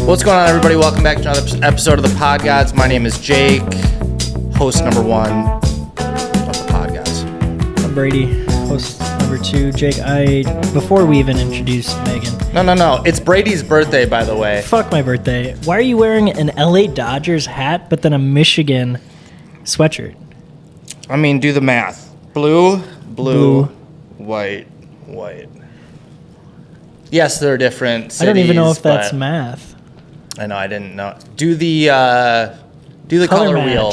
What's going on, everybody? Welcome back to another episode of the Pod Gods. My name is Jake, host number 1 of the Pod Gods. I'm Brady, host number 2. Jake, before we even introduce Megan. No. It's Brady's birthday, by the way. Fuck my birthday. Why are you wearing an LA Dodgers hat, but then a Michigan sweatshirt? I mean, do the math. Blue, white. Yes, they're different cities. I don't even know if that's math. I know, I didn't know. Do the color wheel.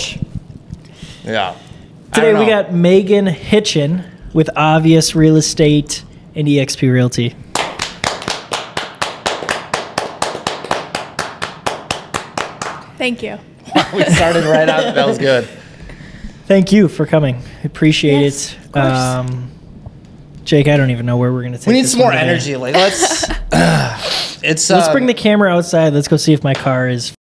Yeah. Today we got Megan Hitchin with Obvious Real Estate and eXp Realty. Thank you. We started right out. That was good. Thank you for coming. Appreciate it. Of course. Jake, I don't even know where we're going to take We need this some more today. energy. Like, let's bring the camera outside. Let's go see if my car is...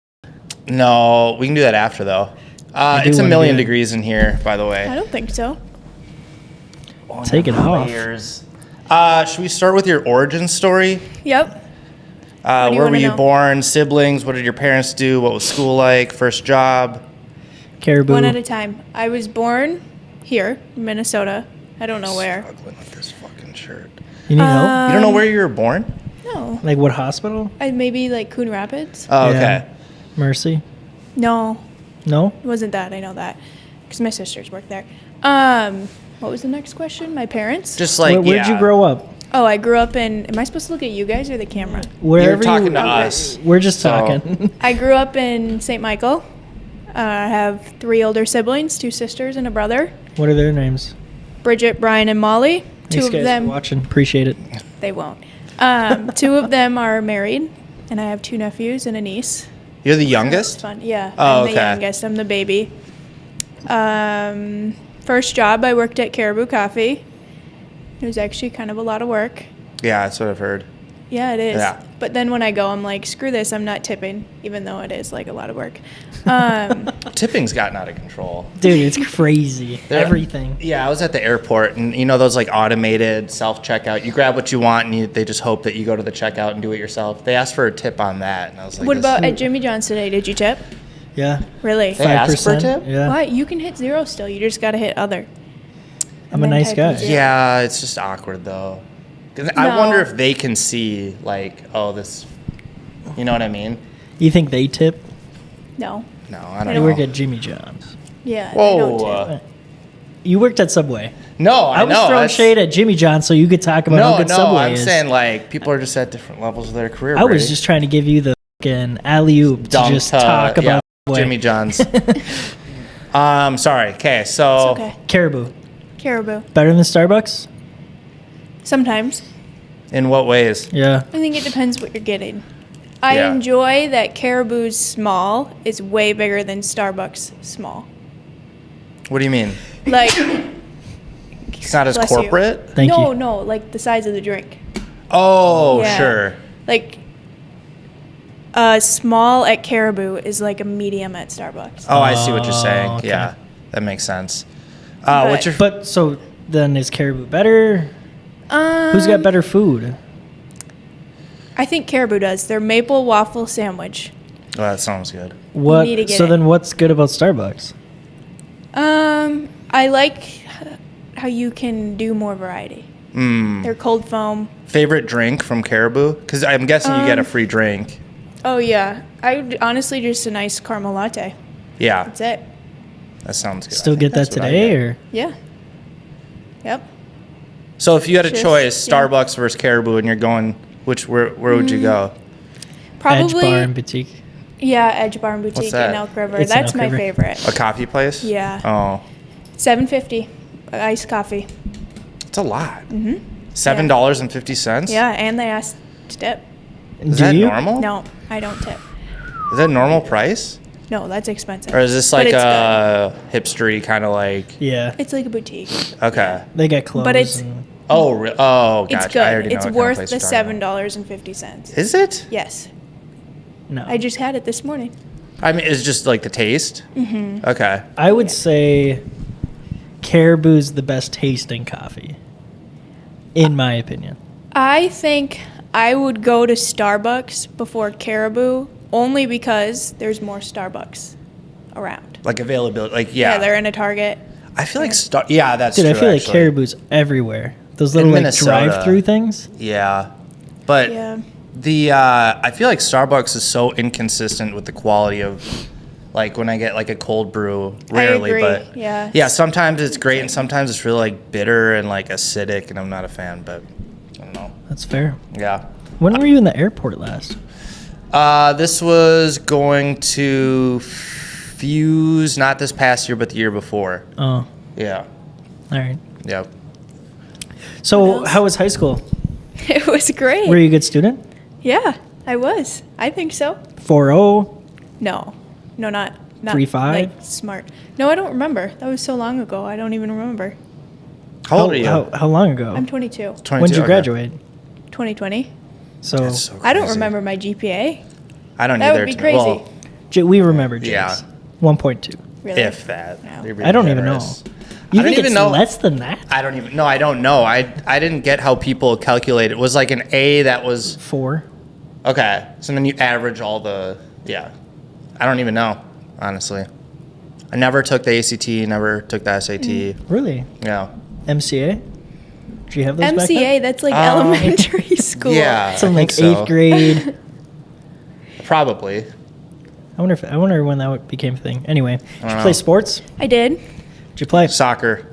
No, we can do that after, though. It's a million degrees in here, by the way. I don't think so. Take it off. Layers. Should we start with your origin story? Yep. Where do you were wanna you know? born? Siblings? What did your parents do? What was school like? First job? Caribou. One at a time. I was born here, Minnesota. I don't know where. Struggling with this fucking shirt. You need help? You don't know where you were born? No. Like what hospital? Maybe like Coon Rapids. Oh, Yeah. okay. No, Mercy? No? it wasn't that. I know that because my sisters work there. What was the next question? My parents? Just like, Where'd you grow up? Oh, I grew up in. Am I supposed to look at you guys or the camera? Wherever You're talking to Okay. us. We're just So- talking. I grew up in St. Michael. I have 3 older siblings, 2 sisters and a brother. What are their names? Bridget, Brian, and Molly. Thanks, Two guys, of them. for watching. Appreciate it. They won't. 2 of them are married, and I have 2 nephews and a niece. You're the It's youngest? fun. Yeah. Oh, I'm the okay. youngest. I'm the baby. First job, I worked at Caribou Coffee. It was actually kind of a lot of work. Yeah, that's what I've heard. Yeah, it is. Yeah. But then when I go, I'm like, screw this. I'm not tipping, even though it is like a lot of work. Tipping's gotten out of control. Dude, it's crazy. They're- Everything. Yeah, I was at the airport, and you know those like automated self-checkout. You grab what you want, and they just hope that you go to the checkout and do it yourself. They asked for a tip on that, and I was like, What this- about at Jimmy John's today? Did you tip? Yeah. Really? They asked for a tip? Yeah. What? You can hit 0 still. You just got to hit other. I'm a And then nice type guy. in 0. Yeah, it's just awkward though. 'Cause I No. wonder if they can see like, oh, this. You know what I mean? You think they tip? No. No, I You don't know. work at Jimmy John's. Yeah. they don't Whoa. tip. You worked at Subway. No, I was know. throwing that's- shade at Jimmy John's so you could talk about how No, good no, Subway I'm is. saying like people are just at different levels of their career. I was Brady. just trying to give you the fucking alley-oop to Dump, just talk yeah, about Subway. Jimmy John's. Sorry. Okay, so It's okay. Caribou. Caribou. Better than Starbucks? Sometimes. in what ways? Yeah. I think it depends what you're getting. I Yeah. enjoy that Caribou's small is way bigger than Starbucks small. What do you mean? Like, It's not as Bless you. corporate? Thank you. no, like the size of the drink. Oh, Yeah. sure. Like, small at Caribou is like a medium at Starbucks. Oh, I see what you're Oh, saying. okay. Yeah, that makes sense. But- What's your But so then is Caribou better? Who's got better food? I think Caribou does. Their maple waffle sandwich. Oh, that sounds good. What? need to get So it. then what's good about Starbucks? I like how you can do more variety. Their cold foam. Favorite drink from Caribou? Because I'm guessing you get a free drink. Oh yeah, I would honestly just a nice caramel latte. Yeah, That's it. that sounds good. I Still think get that that's what I today, get. or Yeah. Yep. So if you had a Just- choice, yeah. Starbucks versus Caribou, and you're going, where would you go? Probably. Edge Bar and Boutique? Yeah, Edge Bar and Boutique that? in Elk River. It's in That's Elk my River. favorite. A coffee place? Yeah. Oh, $7.50 iced coffee. it's a lot. $7.50. Yeah, and they asked to tip. Is Do that you? normal? No, I don't tip. Is that normal price? No, that's expensive. Or is this But like it's a hipstery kind of like? Yeah. It's like a boutique. Okay. They got clothes. But it's- and- Oh, oh, gotcha. It's good. I already know It's what kind of worth place the you're talking about. $7.50. Is it? Yes. no. I just had it this morning. I mean, it's just like the taste. Mm-hmm. Okay. I would say Caribou's the best tasting coffee. in my opinion. I think I would go to Starbucks before Caribou only because there's more Starbucks around. Like availability, like yeah. they're in a Target. I feel like that's Dude, true. I feel like actually. Caribou's everywhere. Those little like Minnesota. drive-through things. Yeah, but Yeah. I feel like Starbucks is so inconsistent with the quality of, like when I get like a cold brew, rarely, agree, but yeah. sometimes it's great and sometimes it's really like bitter and like acidic, and I'm not a fan. But I don't know. That's fair. Yeah. When were you in the airport last? This was going to Fuse, not this past year, but the year before. Oh, Yeah. all right. Yep. So, What else? how was high school? It was great. Were you a good student? Yeah, I was. I think so. 4.0? No, not 3.5? like smart. No, I don't remember. That was so long ago. I don't even remember. How old are you? How long ago? I'm 22. 22, When did you okay. graduate? 2020. So, That's so I don't crazy. remember my GPA. I don't That either. would be to- crazy. Well, We remember James. Yeah. 1.2. Really? if that. No. You're being I don't even know. generous. You I don't think even it's know. less than that? I don't even. No, I don't know. I didn't get how people calculate it. It was like an A that was 4. okay. So then you average all the yeah. I don't even know, honestly. I never took the ACT. Never took the SAT. Really? Yeah. MCA? Do you have those back MCA, then? that's like elementary school. Yeah. Something I like think so. 8th grade. Probably. I wonder when that became a thing. Anyway, did you know. play sports? I did. Did you play Soccer.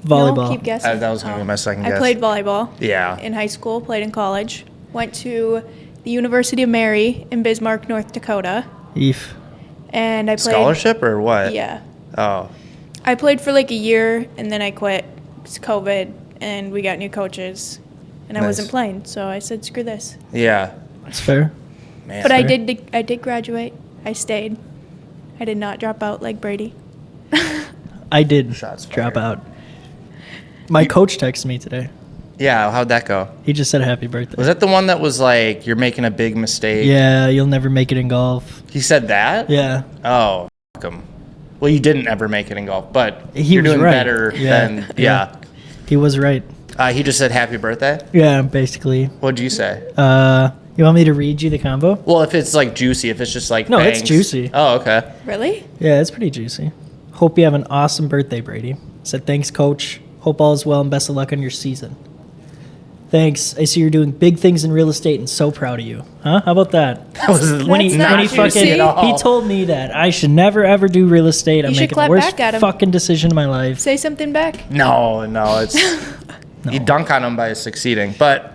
volleyball? No, keep guessing. That was gonna be my second I guess. played volleyball. Yeah. In high school, played in college. Went to the University of Mary in Bismarck, North Dakota. Eef. And I played. Scholarship or what? Yeah. Oh. I played for like a year and then I quit. It's COVID and we got new coaches. And I Nice. wasn't playing, so I said, screw this. Yeah. That's fair. Man. But I Fair. did graduate. I stayed. I did not drop out like Brady. I did Shots drop fired. out. My coach texted me today. Yeah. How'd that go? He just said happy birthday. Was that the one that was like you're making a big mistake? Yeah, you'll never make it in golf. He said that? Yeah. Oh, fuck him. Well, you didn't ever make it in golf, but He you're was doing right. better Yeah. than Yeah. He was right. He just said happy birthday. Yeah, basically. What'd you say? You want me to read you the combo? Well, if it's like juicy, if it's just like No, it's bangs- juicy. Oh, okay. Really? Yeah, it's pretty juicy. Hope you have an awesome birthday, Brady. Said thanks, coach. Hope all is well and best of luck on your season. Thanks. I see you're doing big things in real estate and so proud of you. Huh? How about that? That was When he, That's not when he juicy fucking at all. he told me that I should never ever do real estate. I'm should making the clap worst back at him. fucking decision of my life. Say something back. No, it's you dunk on him by succeeding, but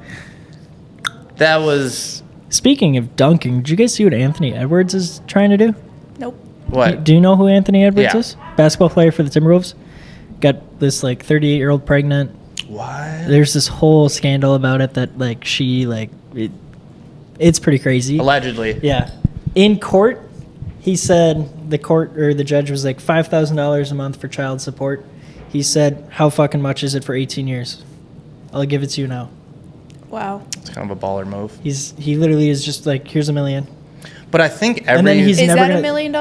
that was Speaking of dunking, did you guys see what Anthony Edwards is trying to do? Nope. what? Do you know who Anthony Edwards Yeah. is? Basketball player for the Timberwolves. Got this like 38-year-old pregnant. What? There's this whole scandal about it that like it's pretty crazy. Allegedly. Yeah. In court, he said the court or the judge was like $5,000 a month for child support. He said, "How fucking much is it for 18 years? I'll give it to you now." Wow. It's kind of a baller move. He literally is just like, "Here's $1 million." But I think every And then he's Is never that gonna- $1 million?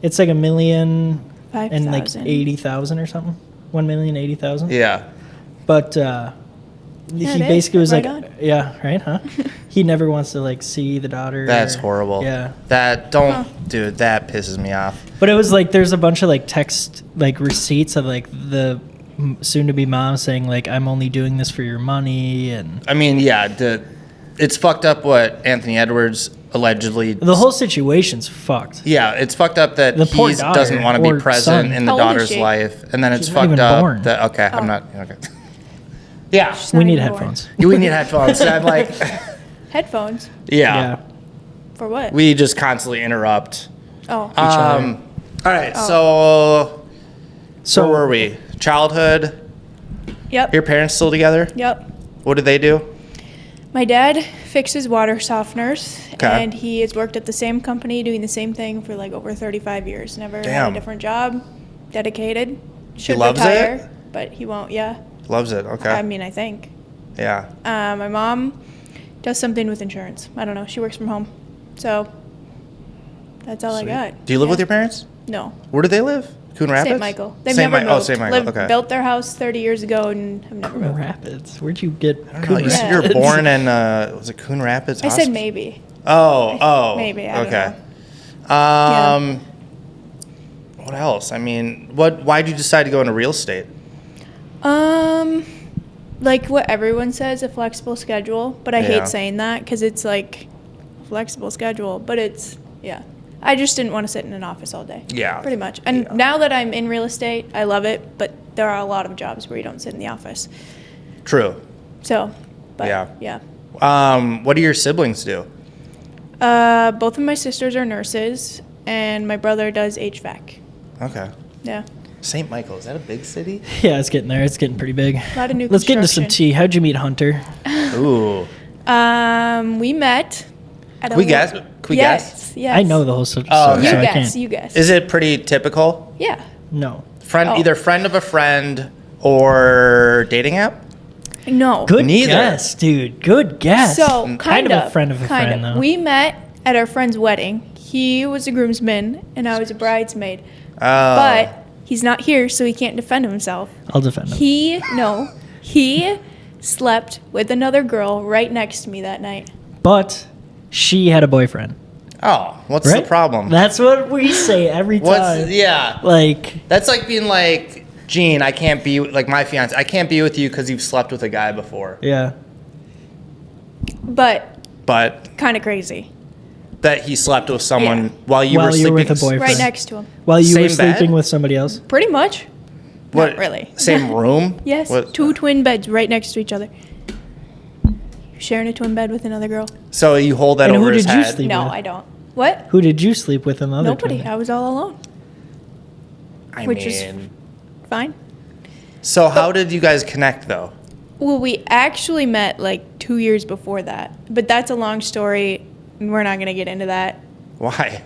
It's like $1 million and like 5,000. 80,000 or something. 1,080,000. yeah. But he it is. basically was Right like, on. yeah, right, huh? He never wants to like see the daughter. That's horrible. Yeah. That dude, that pisses me off. But it was like there's a bunch of like text like receipts of like the soon-to-be mom saying like I'm only doing this for your money, and I mean, yeah, it's fucked up what Anthony Edwards allegedly. the whole situation's fucked. Yeah, it's fucked up that The poor he daughter doesn't want to or be present son. in the How old is daughter's she? life, and then it's She's not fucked even up born. that okay, I'm Oh. not okay. Yeah, She's We not need even born. headphones. we need headphones. I'm like, Headphones? yeah, For what? we just constantly interrupt. Oh. other. All right, Oh. so where were we? Childhood. Yep. Your parents still together? Yep. What did they do? My dad fixes water softeners, Okay. and he has worked at the same company doing the same thing for like over 35 years. Never had Damn. a different job. Dedicated. Should loves retire, it? but he won't. Yeah. Loves it. Okay. I mean, I think. Yeah. My mom does something with insurance. I don't know. She works from home, so that's all Sweet. I got. Do you live with Yeah. your parents? No. Where do they live? Coon Rapids? St. Michael. They've St. never Mi- oh, moved. St. Michael, okay. Built their house 30 years ago and have never Coon moved. Rapids. Where'd you get I don't know. Coon You said you were Rapids? born in, was it Coon Rapids? I said maybe. Oh. Maybe, I don't okay. know. What else? I mean, why'd you decide to go into real estate? Like what everyone says, a flexible schedule, but I Yeah. hate saying that because it's like a flexible schedule, but it's, yeah. I just didn't want to sit in an office all day. Yeah. Pretty much. And Yeah. now that I'm in real estate, I love it, but there are a lot of jobs where you don't sit in the office. True. So, but Yeah. yeah. What do your siblings do? Both of my sisters are nurses, and my brother does HVAC. Okay. Yeah. St. Michael, is that a big city? Yeah, it's getting there. It's getting pretty big. A lot of new Let's get into some construction. tea. How'd you meet Hunter? Ooh. We met at a We guess? Can we guess? Yes. I know the whole story, Oh, okay. You so I guess. can't. You guess. Is it pretty typical? Yeah. No. Oh. Either friend of a friend or dating app? No. Good Neither. guess, dude. Good guess. So kind of a friend of a friend, though. We met at our friend's wedding. He was a groomsman, and I was a bridesmaid. Oh. But he's not here, so he can't defend himself. I'll defend him. He slept with another girl right next to me that night. But she had a boyfriend. Oh, what's Right? the problem? That's what we say every time. Yeah. Like, That's like being like, Gene, I can't be, like my fiance, I can't be with you because you've slept with a guy before. yeah. But But kind of crazy. that he slept with someone Yeah. while you While were you sleeping. were with a boyfriend. Right next to him. While you were Same bed? sleeping with somebody else. Pretty much. What, Not really. Same room? Yes. What- 2 twin beds right next to each other. Sharing a twin bed with another girl. So you hold that And over who his did you head? sleep No, with? I don't. What? Who did you sleep with in the other Nobody. twin? I was all alone. I Which mean, is fine. so how did you guys connect though? Well, we actually met like 2 years before that, but that's a long story, and we're not going to get into that. Why?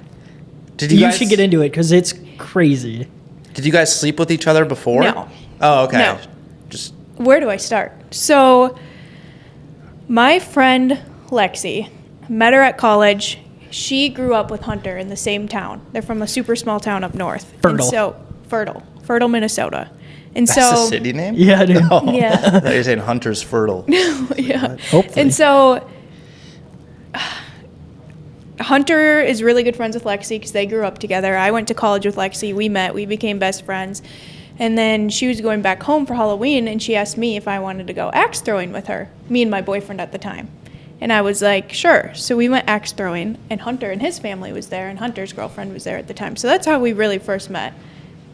Did You guys, should get into it because it's crazy. Did you guys sleep with each other before? No. Oh, okay. No. Just Where do I start? So, my friend Lexi, met her at college. She grew up with Hunter in the same town. They're from a super small town up north. And Fertile. so, Fertile, Minnesota. And that's so, a city name? Yeah, dude. Oh, Yeah. I thought you were saying Hunter's fertile. yeah. Hopefully. And so Hunter is really good friends with Lexi because they grew up together. I went to college with Lexi. We met. We became best friends. And then she was going back home for Halloween, and she asked me if I wanted to go axe throwing with her, me and my boyfriend at the time. And I was like, sure. So we went axe throwing, and Hunter and his family was there, and Hunter's girlfriend was there at the time. So that's how we really first met.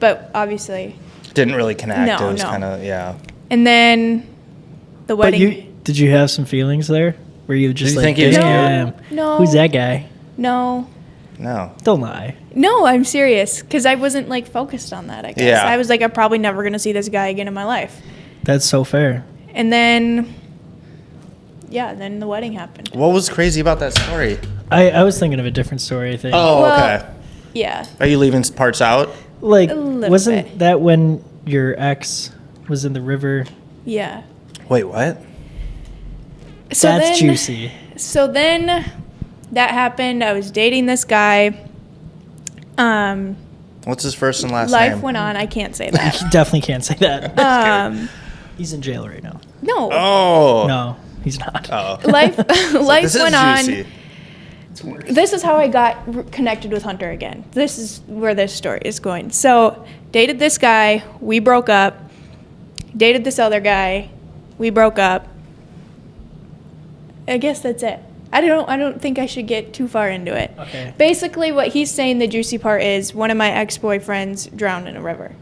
But obviously, Didn't really connect. No, it was no. kind of, yeah. and then the But wedding. did you have some feelings there? Were you just you like, think he was damn, No. who's that guy? No. No. Don't lie. No, I'm serious, because I wasn't like focused on that. I guess Yeah. I was like, I'm probably never gonna see this guy again in my life. That's so fair. And then, yeah, then the wedding happened. What was crazy about that story? I was thinking of a different story, I think. Oh, Well, okay. Yeah, Are you leaving parts out? Like, a little wasn't bit. that when your ex was in the river? yeah. Wait, what? So That's then, juicy. So then, that happened. I was dating this guy. What's his first and last Life name? went on. I can't say that. You definitely can't say that. um, He's in jail right now. no. Oh. No, he's not. Oh. Life This is went on. juicy. This is how I got connected with Hunter again. This is where this story is going. So, dated this guy, we broke up. Dated this other guy, we broke up. I guess that's it. I don't think I should get too far into it. Okay. Basically, what he's saying, the juicy part is one of my ex-boyfriends drowned in a river.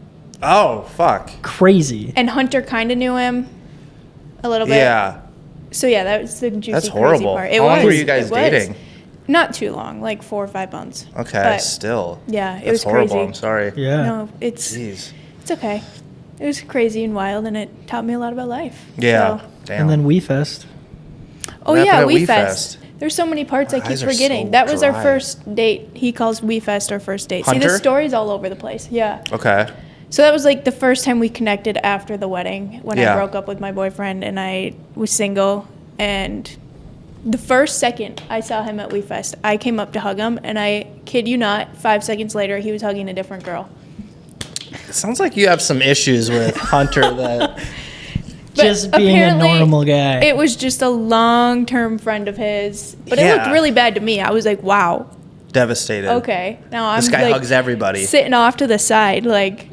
Oh, fuck. Crazy. And Hunter kind of knew him a little bit. Yeah. So yeah, that was the juicy, That's crazy horrible. part. How long were you guys It was. dating? Not too long, like 4 or 5 months. Okay, But, still. yeah, it That's was horrible. crazy. I'm sorry. Yeah. No, it's Jeez. okay. It was crazy and wild, and it taught me a lot about life. Yeah. So- Damn. And then We Fest. Oh What yeah, happened at We Fest? There's so many parts I My keep eyes are forgetting. so That was our dry. first date. He calls We Fest our first date. See, Hunter? this story's all over the place. Yeah. Okay. So that was like the first time we connected after the wedding when Yeah. I broke up with my boyfriend and I was single. And the first second I saw him at We Fest, I came up to hug him, and I kid you not, 5 seconds later he was hugging a different girl. It sounds like you have some issues with Hunter that. Just being a apparently, normal guy. It was just a long-term friend of his, but it Yeah. looked really bad to me. I was like, wow, Devastated. okay. Now I'm This guy like hugs everybody. sitting off to the side, like,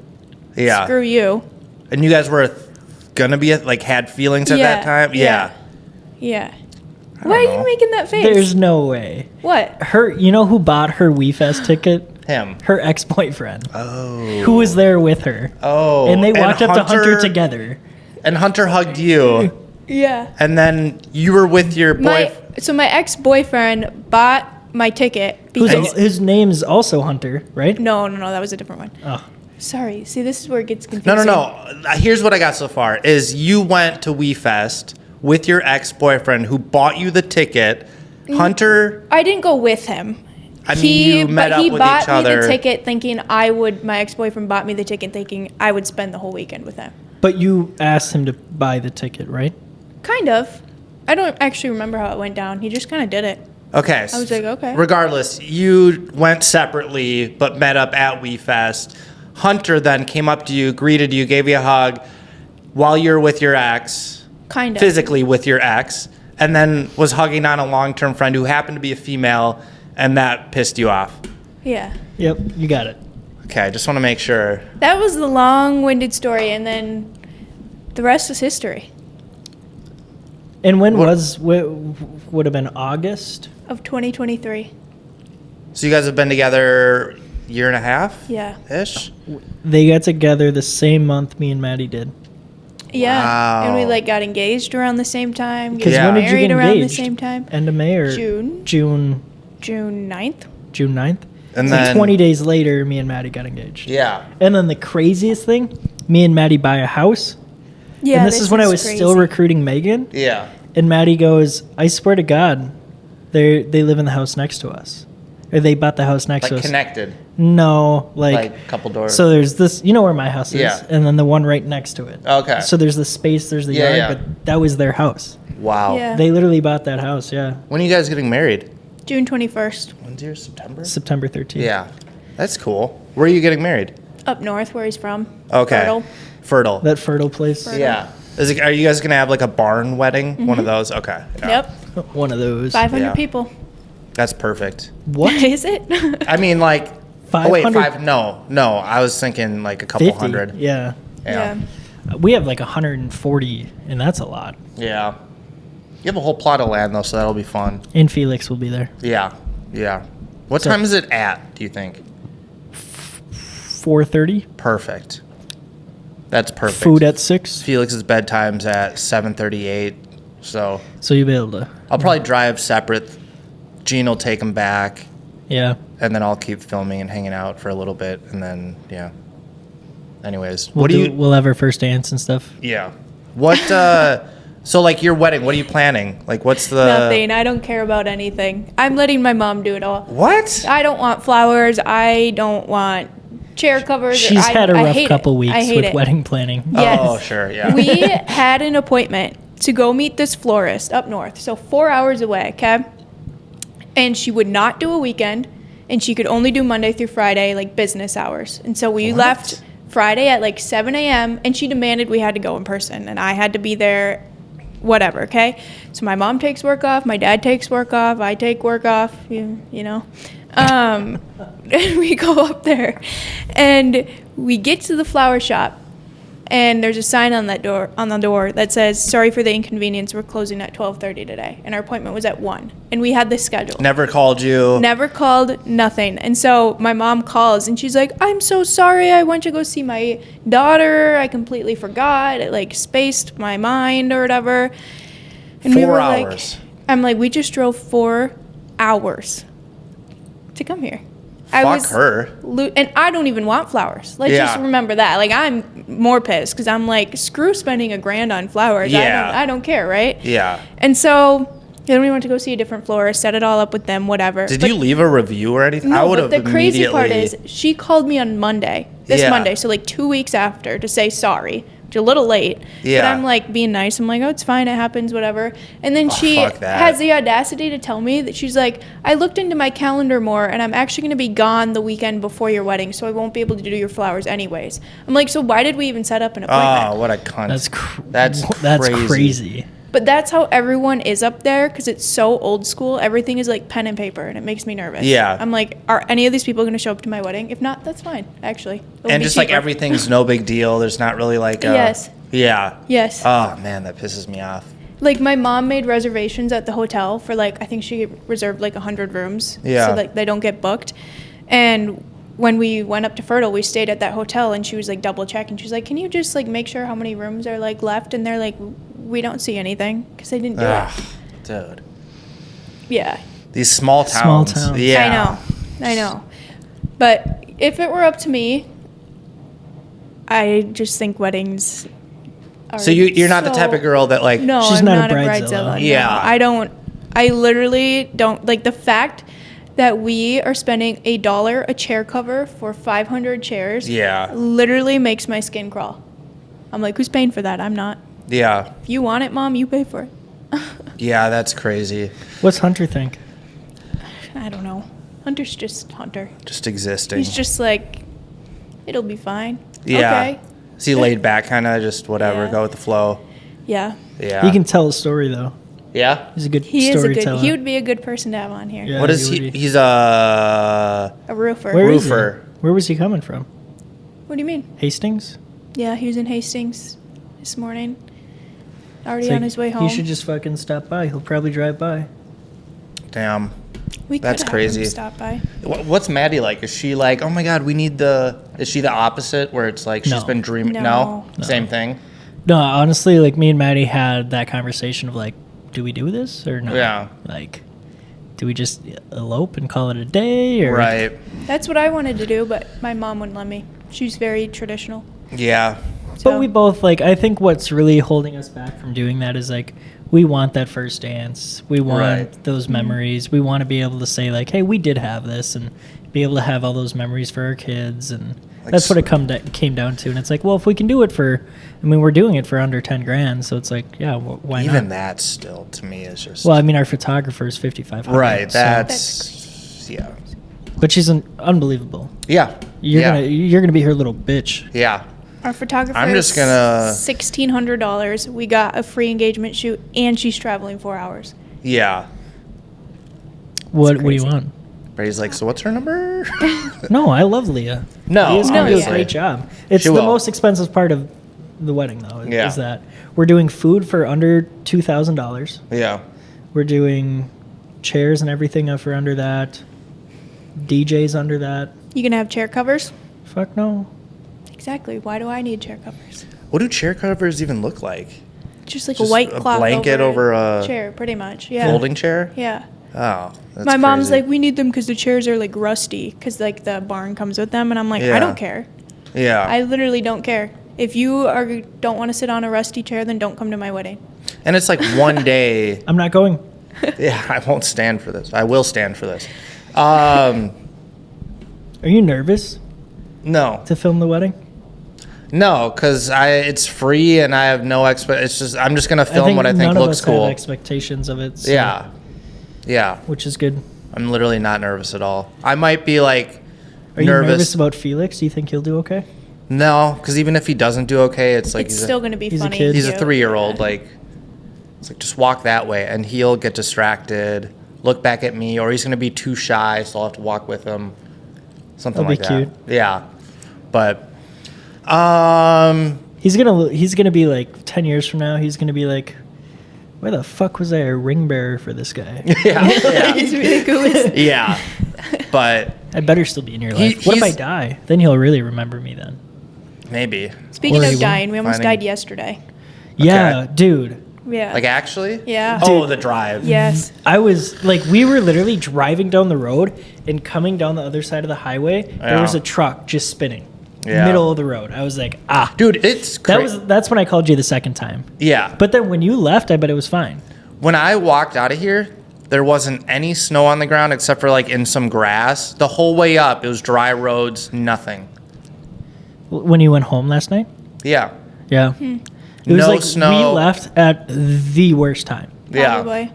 Yeah. screw you. And you guys were gonna be like had feelings at that time? Yeah. Yeah. Why are know. you making that face? There's no way. What? You know who bought her WeFest ticket? Him. Her ex-boyfriend. Oh. Who was there with her. Oh. And they walked up to Hunter together. And Hunter hugged you. Yeah. And then you were with your boy. So my ex-boyfriend bought my ticket because His name's also Hunter, right? no, that was a different one. Oh. Sorry. See, this is where it gets confusing. No. Here's what I got so far: is you went to WeFest with your ex-boyfriend who bought you the ticket. Hunter. I didn't go with him. I mean, you met up he with bought each other. me the ticket thinking I would. My ex-boyfriend bought me the ticket thinking I would spend the whole weekend with him. But you asked him to buy the ticket, right? Kind of. I don't actually remember how it went down. He just kind of did it. Okay. I was like, okay. Regardless, you went separately but met up at WeFest. Hunter then came up to you, greeted you, gave you a hug while you were with your ex, Kind of. physically with your ex, and then was hugging on a long-term friend who happened to be a female, and that pissed you off. Yeah. Yep, you got it. Okay, I just want to make sure. That was the long-winded story, and then the rest is history And when would have been August? of 2023. So you guys have been together year and a half? Yeah. Ish? They got together the same month me and Maddie did. Yeah. Wow. And we like got engaged around the same time. Because Yeah. when did you Married get around the engaged? same time. End of May or June. June June 9th. 9th? And So then 20 days later, me and Maddie got engaged. Yeah. And then the craziest thing, me and Maddie buy a house. Yeah. And this is when I was still crazy. recruiting Megan. Yeah. And Maddie goes, I swear to God, they live in the house next to us. Or they bought the house next to Like us. connected. No, Like a couple doors. So there's this, you know where my house is? Yeah. And then the one right next to it. Okay. So there's the space, there's the Yeah, yard, yeah. but that was their house. Wow. Yeah. They literally bought that house, yeah. When are you guys getting married? June 21st. When's your September? September 13th. Yeah. That's cool. Where are you getting married? Up north, where he's from. Okay. Fertile. Fertile. That fertile place. Fertile. Yeah. Are you guys going to have like a barn wedding? One of those? Okay. Yeah. Yep. One of those. 500 Yeah. people. That's perfect. What? Is it? I mean, like, oh, wait, 500? No. I was thinking like a couple 50. hundred. Yeah. Yeah. We have like 140, and that's a lot. Yeah. You have a whole plot of land, though, so that'll be fun. And Felix will be there. Yeah. Yeah. What So- time is it at, do you think? 4:30. Perfect. That's perfect. Food at 6. Felix's bedtime's at 7:38, so So you'll be able to. I'll probably drive separate. Gene will take him back, Yeah. and then I'll keep filming and hanging out for a little bit, and then, yeah. Anyways, We'll what do you... We'll have our first dance and stuff. Yeah. What, so, like, your wedding, what are you planning? Like, what's the... Nothing. I don't care about anything. I'm letting my mom do it all. What? I don't want flowers. I don't want chair covers. She's I had a rough hate couple it. weeks I hate with it. wedding planning. Yes. Oh, sure, yeah. We had an appointment to go meet this florist up north, so 4 hours away, okay? And she would not do a weekend, and she could only do Monday through Friday, like business hours. And so we What? left Friday at like 7 a.m., and she demanded we had to go in person, and I had to be there, whatever, okay? So my mom takes work off, my dad takes work off, I take work off, you know. And we go up there, and we get to the flower shop, and there's a sign on the door that says, "Sorry for the inconvenience. We're closing at 12:30 today." And our appointment was at 1, and we had this scheduled. Never called you. Never called, nothing. And so my mom calls, and she's like, "I'm so sorry. I went to go see my daughter. I completely forgot. It like spaced my mind or whatever." And 4 hours. I'm like, we just drove 4 hours to come here. Fuck her. And I don't even want flowers. Let's Yeah. just remember that. Like, I'm more pissed because I'm like, screw spending $1,000 on flowers. Yeah. I don't care, right? Yeah. And so then we went to go see a different florist, set it all up with them, whatever. Did But- you leave a review or anything? I No, would but have the crazy part immediately- is she called me on Monday, this Yeah. Monday, so like 2 weeks after, to say sorry. a little late. Yeah. But I'm like being nice. I'm like, oh, it's fine. It happens, whatever. And then she fuck that. has the audacity to tell me that she's like, I looked into my calendar more and I'm actually going to be gone the weekend before your wedding, so I won't be able to do your flowers anyways. I'm like, so why did we even set up an appointment? Oh, what a cunt. That's crazy. But that's how everyone is up there because it's so old school. Everything is like pen and paper, and it makes me nervous. Yeah. I'm like, are any of these people going to show up to my wedding? If not, that's fine, actually. It'll And be just like cheaper. everything's no big deal. There's not really like a... Yes. Yeah. Yes. Oh, man, that pisses me off. Like, my mom made reservations at the hotel for, like, I think she reserved, like, 100 rooms. Yeah. So, like, they don't get booked. And when we went up to Fertile, we stayed at that hotel, and she was, like, double-checking. She was like, can you just, like, make sure how many rooms are, like, left? And they're like, we don't see anything because they didn't do it. Dude. Yeah. These small towns. Small towns. Yeah. I know. But if it were up to me, I just think weddings are So you're not the type of girl that like... No, She's I'm not not a a bridezilla. bridezilla. Yeah. No, I literally don't. Like, the fact that we are spending $1 a chair cover for 500 chairs Yeah. literally makes my skin crawl. I'm like, who's paying for that? I'm not. Yeah. If you want it, Mom, you pay for it. Yeah, that's crazy. What's Hunter think? I don't know. Hunter's just Hunter. Just existing. He's just like, it'll be fine. Yeah. Okay. Is he laid back, kind of just whatever, Yeah. go with the flow? Yeah. Yeah. He can tell a story though. Yeah? He's a good He is a storyteller. good. He would be a good person to have on here. Yeah. What is he he? would be. He's a A roofer. Where is he? roofer. Where was he coming from? What do you mean? Hastings? Yeah, he was in Hastings this morning. Already It's on like, his way home. He should just fucking stop by. He'll probably drive by. Damn. we could that's have crazy. Him stop by. What's Maddie like? Is she like, oh my God, we need the... Is she the opposite where it's like she's No. been dreaming? No. Same thing? No, honestly, like me and Maddie had that conversation of like, do we do this or no? Yeah. Like, do we just elope and call it a day? Or Right. That's what I wanted to do, but my mom wouldn't let me. She's very traditional. Yeah. But So- we both like. I think what's really holding us back from doing that is like we want that first dance. We want Right. those memories. We want to be able to say like, hey, we did have this, and be able to have all those memories for our kids, and Like that's what it came down to. And it's like, well, if we can do it for, I mean, we're doing it for under 10 grand, so it's like, yeah, why Even not? that still, to me, is just... Well, I mean, our photographer is 5,500. right. so- That's... Yeah. but she's unbelievable. Yeah. You're gonna be her little bitch. Yeah. Our photographer I'm just is gonna- $1,600. We got a free engagement shoot, and she's traveling 4 hours. Yeah. What do you crazy. want? Brady's like, so what's her number? No, I love Leah. No, Leah's gonna do a obviously. great job. It's She the will. most expensive part of the wedding, though. Yeah. Is that we're doing food for under $2,000. Yeah. We're doing chairs and everything for under that. DJs under that. You gonna have chair covers? Fuck no. Exactly. Why do I need chair covers? What do chair covers even look like? Just like Just a white a cloth blanket over a chair, pretty much. Yeah. Folding chair? Yeah. Oh, that's My mom's crazy. like, we need them because the chairs are like rusty because like the barn comes with them, and I'm like, Yeah. I don't care. Yeah. I literally don't care. If you don't want to sit on a rusty chair, then don't come to my wedding. And it's like one day. I'm not going. Yeah, I won't stand for this. I will stand for this. Are you nervous No. to film the wedding? No, because it's free and I have no It's just I'm just gonna film what I think none of looks us cool. have expectations of it. So, Yeah. Yeah. Which is good. I'm literally not nervous at all. I might be like Are you nervous about Felix? Do you think he'll do okay? No, because even if he doesn't do okay, it's like It's he's still a, going to be he's a funny. kid. he's a too. 3-year-old. Yeah. Like it's like just walk that way, and he'll get distracted, look back at me, or he's gonna be too shy, so I'll have to walk with him. Something That'd like be that. cute. Yeah, but He's gonna be like 10 years from now. He's gonna be like, where the fuck was I a ring bearer for this guy? yeah, He's really cool. yeah. But I better still be in your life. What if I he's- die? Then he'll really remember me then. maybe Speaking Or he of will. dying, we almost Finding- died yesterday. Yeah, dude. Yeah. like actually. Yeah. Oh, Dude. the drive. Yes. I was like, we were literally driving down the road and coming down the other side of the highway. There Yeah. was a truck just spinning, Yeah. middle of the road. I was like, ah, Dude, it's that's when I called you the second time. yeah. But then when you left, I bet it was fine. When I walked out of here, there wasn't any snow on the ground except for like in some grass. The whole way up, it was dry roads, nothing. When you went home last night, Yeah. Yeah. It was No like snow. we left at the worst time. Yeah. Probably.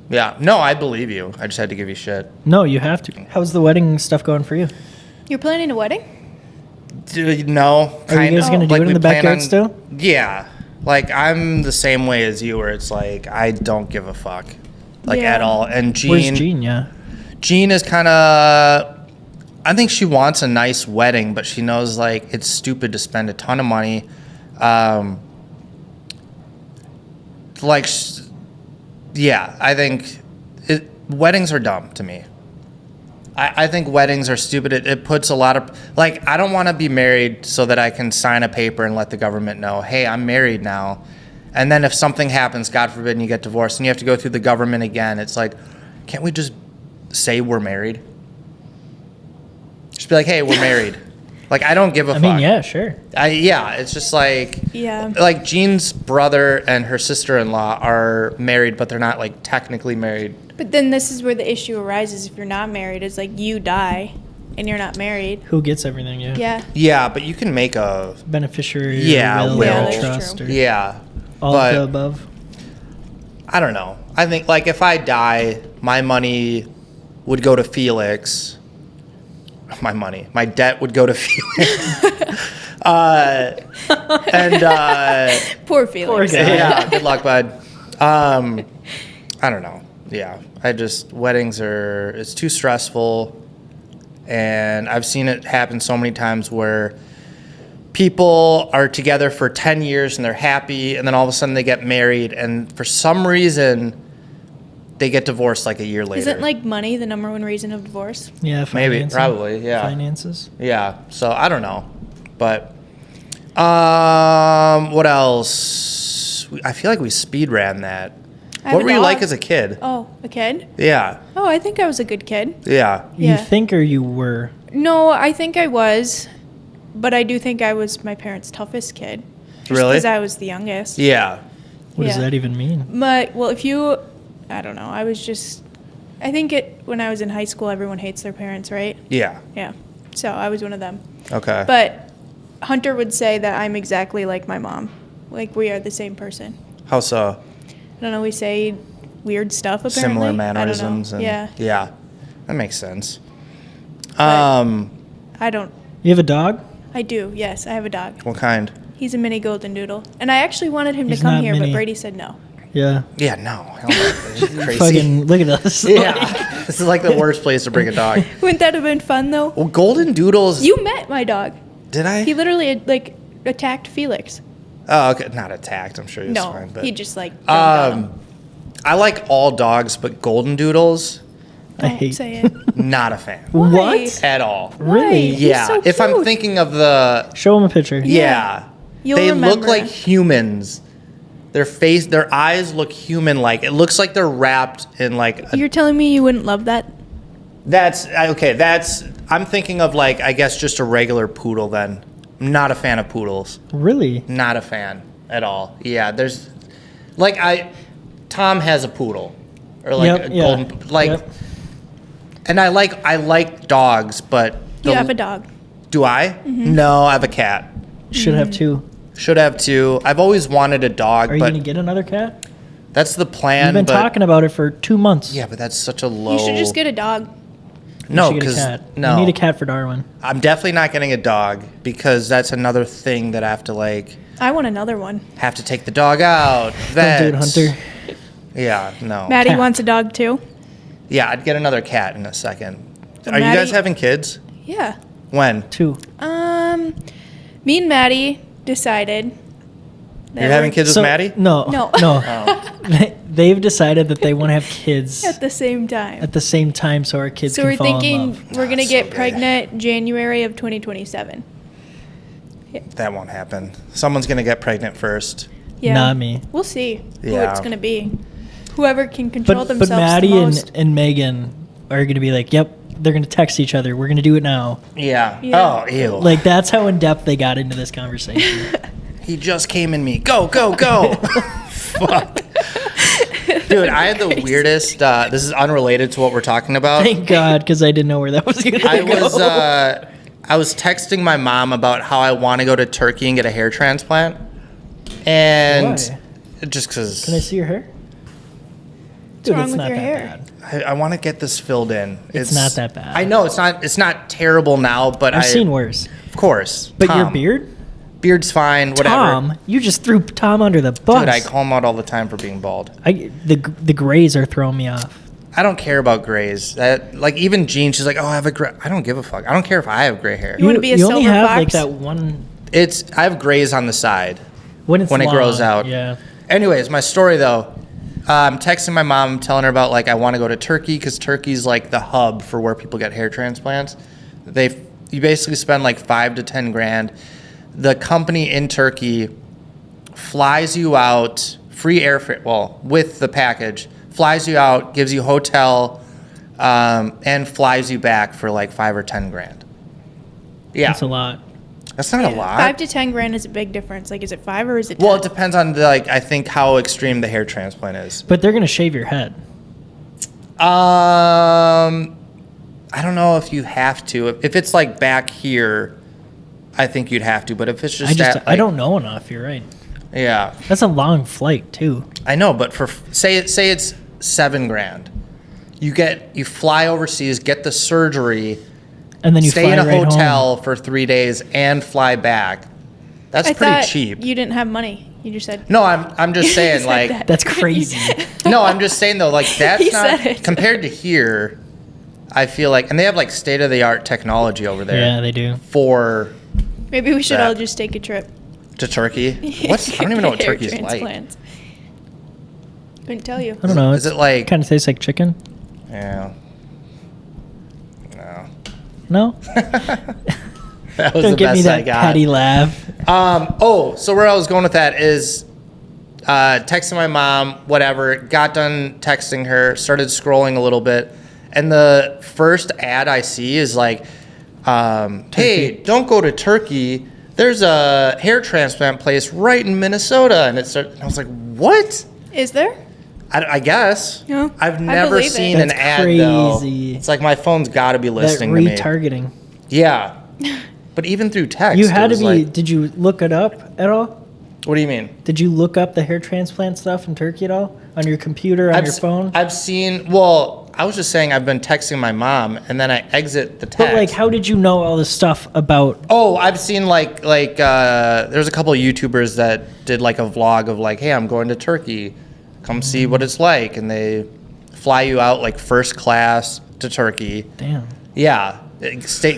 Yeah. No, I believe you. I just had to give you shit. No, you have to. How's the wedding stuff going for you? You're planning a wedding? Dude, no. Are you guys going to do it in we the plan backyard on- still? Yeah. Like, I'm the same way as you, where it's like, I don't give a fuck. Like, Yeah. at all. And Where's Jean... Jean? Yeah. Jean is kind of... I think she wants a nice wedding, but she knows, like, it's stupid to spend a ton of money. Yeah, I think weddings are dumb to me. I think weddings are stupid. It puts a lot of... Like, I don't want to be married so that I can sign a paper and let the government know, hey, I'm married now. And then if something happens, God forbid, and you get divorced, and you have to go through the government again, it's like, can't we just say we're married? Just be like, hey, we're married. Like, I don't give a fuck. I mean, yeah, sure. Yeah, it's just like... Yeah. Like, Jean's brother and her sister-in-law are married, but they're not, like, technically married. But then this is where the issue arises if you're not married. It's like you die and you're not married. Who gets everything? Yeah. Yeah. Yeah, but you can make a... Beneficiary. Yeah, will, will. Yeah, that's trust, true. or Yeah. all but of the above. I don't know. I think, like, if I die, my money would go to Felix. My debt would go to Felix. Poor Felix. Poor guy. Yeah, good luck, bud. I don't know. Yeah, weddings it's too stressful. And I've seen it happen so many times where people are together for 10 years and they're happy, and then all of a sudden they get married, and for some reason they get divorced like a year later. Isn't like money the number one reason of divorce? Yeah, Maybe, financing. probably, yeah. Finances. Yeah, so I don't know. But what else? I feel like we speed ran that. I have What a were you dog. like as a kid? Oh, a kid? Yeah, Oh, I think I was a good kid. yeah. Yeah. You think or you were? No, I think I was, but I do think I was my parents' toughest kid. Just Really? Because I was the youngest. Yeah. What does Yeah. that even mean? I don't know. I think when I was in high school, everyone hates their parents, right? Yeah. Yeah. So I was one of them. Okay. But Hunter would say that I'm exactly like my mom. Like we are the same person. How so? I don't know. We say weird stuff apparently. Similar I don't know. mannerisms. And, Yeah. Yeah. That makes sense. I don't. You have a dog? I do. Yes, I have a dog. What kind? He's a mini golden doodle, and I actually wanted him He's to come not here, mini. but Brady said no. Yeah. Yeah, no. Hell no. Are you crazy? Fucking look at us. Yeah. This is like the worst place to bring a dog. Wouldn't that have been fun though? Well, golden doodles. You met my dog. Did I? He literally like attacked Felix. Oh, okay. Not attacked. I'm sure he was No, fine. But he just like jumped on him. I like all dogs, but golden doodles, I Don't hate. say it. not a fan Why? What? at all. Really? Why? He's Yeah. so If I'm cute. thinking of the Show him a picture. yeah, You'll they look remember. like humans. Their eyes look human-like. It looks like they're wrapped in like. You're telling me you wouldn't love that? That's okay. I'm thinking of like I guess just a regular poodle. Then, not a fan of poodles. Really? Not a fan at all. Yeah, there's like Tom has a poodle or like Yep, a yeah. golden like, Yep. and I like dogs, but You have a dog. Do I? Mm-hmm. No, I have a cat. Should have two. Should have two. I've always wanted a dog, Are you but gonna get another cat? that's the plan. You've been but, talking about it for 2 months. Yeah, but that's such a low. You should just get a dog. You no, should get a because cat. no, You need a cat for Darwin. I'm definitely not getting a dog because that's another thing that I have to like I want another one. have to take the dog out. Don't do it, vets. Hunter. Yeah, no. Maddie Cat. wants a dog too. Yeah, I'd get another cat in a second. Are you Maddie- guys having kids? Yeah. When? 2. Me and Maddie decided that You're having kids with So- Maddie? No. No. Oh. They've decided that they want to have kids at the same time. at the same time so our kids So can we're fall in thinking love. we're gonna That's get so good. pregnant January of 2027. That won't happen. Someone's gonna get pregnant first. Yeah. Not me. We'll see who Yeah. it's gonna be. Whoever can control But themselves Maddie the most. and Megan are going to be like, yep, they're going to text each other. We're going to do it now. Yeah. Yeah. Oh, ew. Like, that's how in depth they got into this conversation. He just came in me. Go, go, go. Fuck. Dude, I had the weirdest. This is unrelated to what we're talking about. Thank God, because I didn't know where that was going to go. I was texting my mom about how I want to go to Turkey and get a hair transplant. And Why? just because Can I see your hair? Dude, wrong it's with not your that hair? bad. I want to get this filled in. It's not that bad. I know it's not terrible now, but I've seen worse. Of course. But your Tom. beard? Beard's fine, whatever. Tom? You just threw Tom under the bus. Dude, I call him out all the time for being bald. The grays are throwing me off. I don't care about grays. Like even Jean, she's like, "Oh, I have a gray." I don't give a fuck. I don't care if I have gray hair. You wanna be a You only silver have fox? like that one I have grays on the side when it when it grows long, out. Yeah. Anyways, my story though. I'm texting my mom, telling her about like I want to go to Turkey because Turkey's like the hub for where people get hair transplants. You basically spend like $5 to $10,000. The company in Turkey flies you out, free airfare. Well, with the package, flies you out, gives you hotel, and flies you back for like $5 or $10,000. Yeah, That's a lot. that's not a lot. 5 to 10 grand is a big difference. Like, is it 5 or is it 10? Well, it depends on I think how extreme the hair transplant is. But they're going to shave your head. I don't know if you have to. If it's like back here, I think you'd have to. But if it's just I don't know enough. You're right. Yeah, That's a long flight too. I know. But for say it's $7,000, you fly overseas, get the surgery, And then you stay fly in a right hotel home. for 3 days, and fly back. That's I pretty thought cheap. You didn't have money. You just said. No, I'm just saying said like that. That's crazy. no, I'm just saying though like that's He not said it. compared to here. I feel like, and they have like state of the art technology over there. Yeah, they do. For Maybe we should that. all just take a trip. to Turkey. What? I don't even know what Hair Turkey's like. transplants. Couldn't tell you. I don't know. Is it like? Kind of tastes like chicken? Yeah. No. No? That was Don't the give me best I that got. petty laugh. So where I was going with that is texting my mom, whatever, got done texting her, started scrolling a little bit, and the first ad I see is like, hey, don't go to Turkey. There's a hair transplant place right in Minnesota. And I was like, what? Is there? I guess. Yeah, I've I never believe it. seen an That's ad though. crazy. It's like my phone's got to be That listening to me. retargeting. Yeah. But even through text, You it had to was be. like, Did you look it up at all? what do you mean? Did you look up the hair transplant stuff in Turkey at all? On your computer, on your phone? I've seen. Well, I was just saying I've been texting my mom, and then I exit the text. But like, how did you know all this stuff about? Oh, I've seen like there's a couple of YouTubers that did like a vlog of like, hey, I'm going to Turkey, come see what it's like, and they fly you out like first class to Turkey. Damn. Yeah,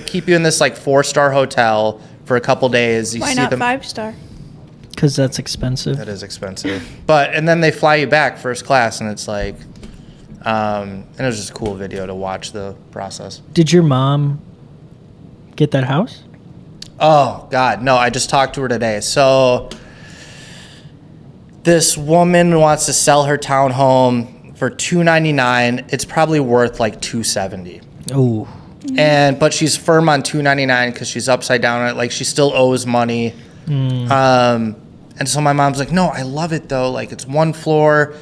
keep you in this like 4-star hotel for a couple days. You Why see not them. 5-star? Because that's expensive. That is expensive, and then they fly you back first class, and it's like, and it was just a cool video to watch the process. Did your mom get that house? Oh God, no! I just talked to her today. So this woman wants to sell her townhome for $299. It's probably worth like $270. Oh. But she's firm on $299 because she's upside down on it. Like she still owes money. And so my mom's like, no, I love it though. Like it's 1 floor,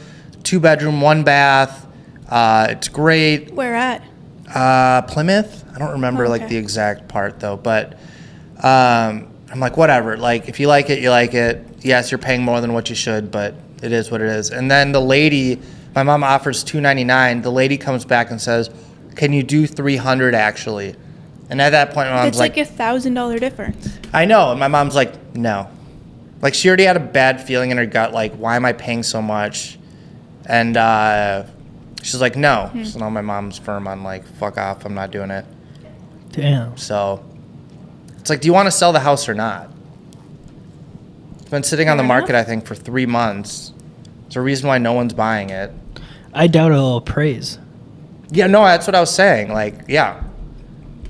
2 bedroom, 1 bath. It's great. Where at? Plymouth. I don't remember like Okay. the exact part though, but I'm like, whatever. Like if you like it, you like it. Yes, you're paying more than what you should, but it is what it is. And then the lady, my mom offers $299. The lady comes back and says, can you do $300 actually? And at that point, my mom's It's like a $1,000 difference. I know. And my mom's like, no. Like she already had a bad feeling in her gut. Like, why am I paying so much? And she's like, no. So now my mom's firm on like, fuck off. I'm not doing it. Damn. So it's like, do you want to sell the house or not? It's been sitting on the Fair market, enough. I think, for 3 months. There's a reason why no one's buying it. I doubt it'll praise. Yeah, no, that's what I was saying. Like, yeah.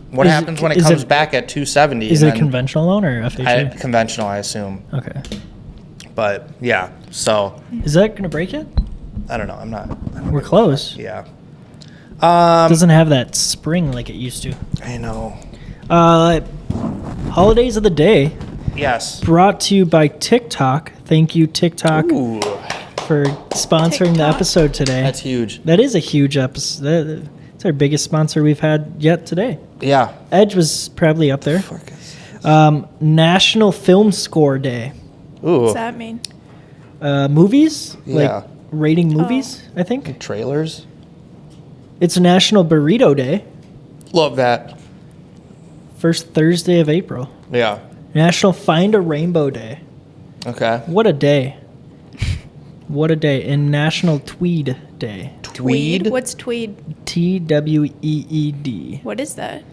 What Is it- happens when it is comes it- back at 270? Is and it a then conventional loan or FHA? conventional, I assume. Okay. But yeah, so Is that going to break it? I don't know. I don't We're know. close. Yeah. Doesn't have that spring like it used to. I know. Holidays of the day Yes. brought to you by TikTok. Thank you, TikTok, Ooh, for sponsoring the TikTok. episode today. that's huge. That is a huge episode. It's our biggest sponsor we've had yet today. Yeah. Edge was probably up there. National Film Score Day. Ooh. What's that mean? Movies? Yeah. Like rating movies, I think. Trailers. It's National Burrito Day. Love that. First Thursday of April. Yeah. National Find a Rainbow Day. Okay. What a day. What a day. And National Tweed Day. Tweed? What's tweed? Tweed. What is that?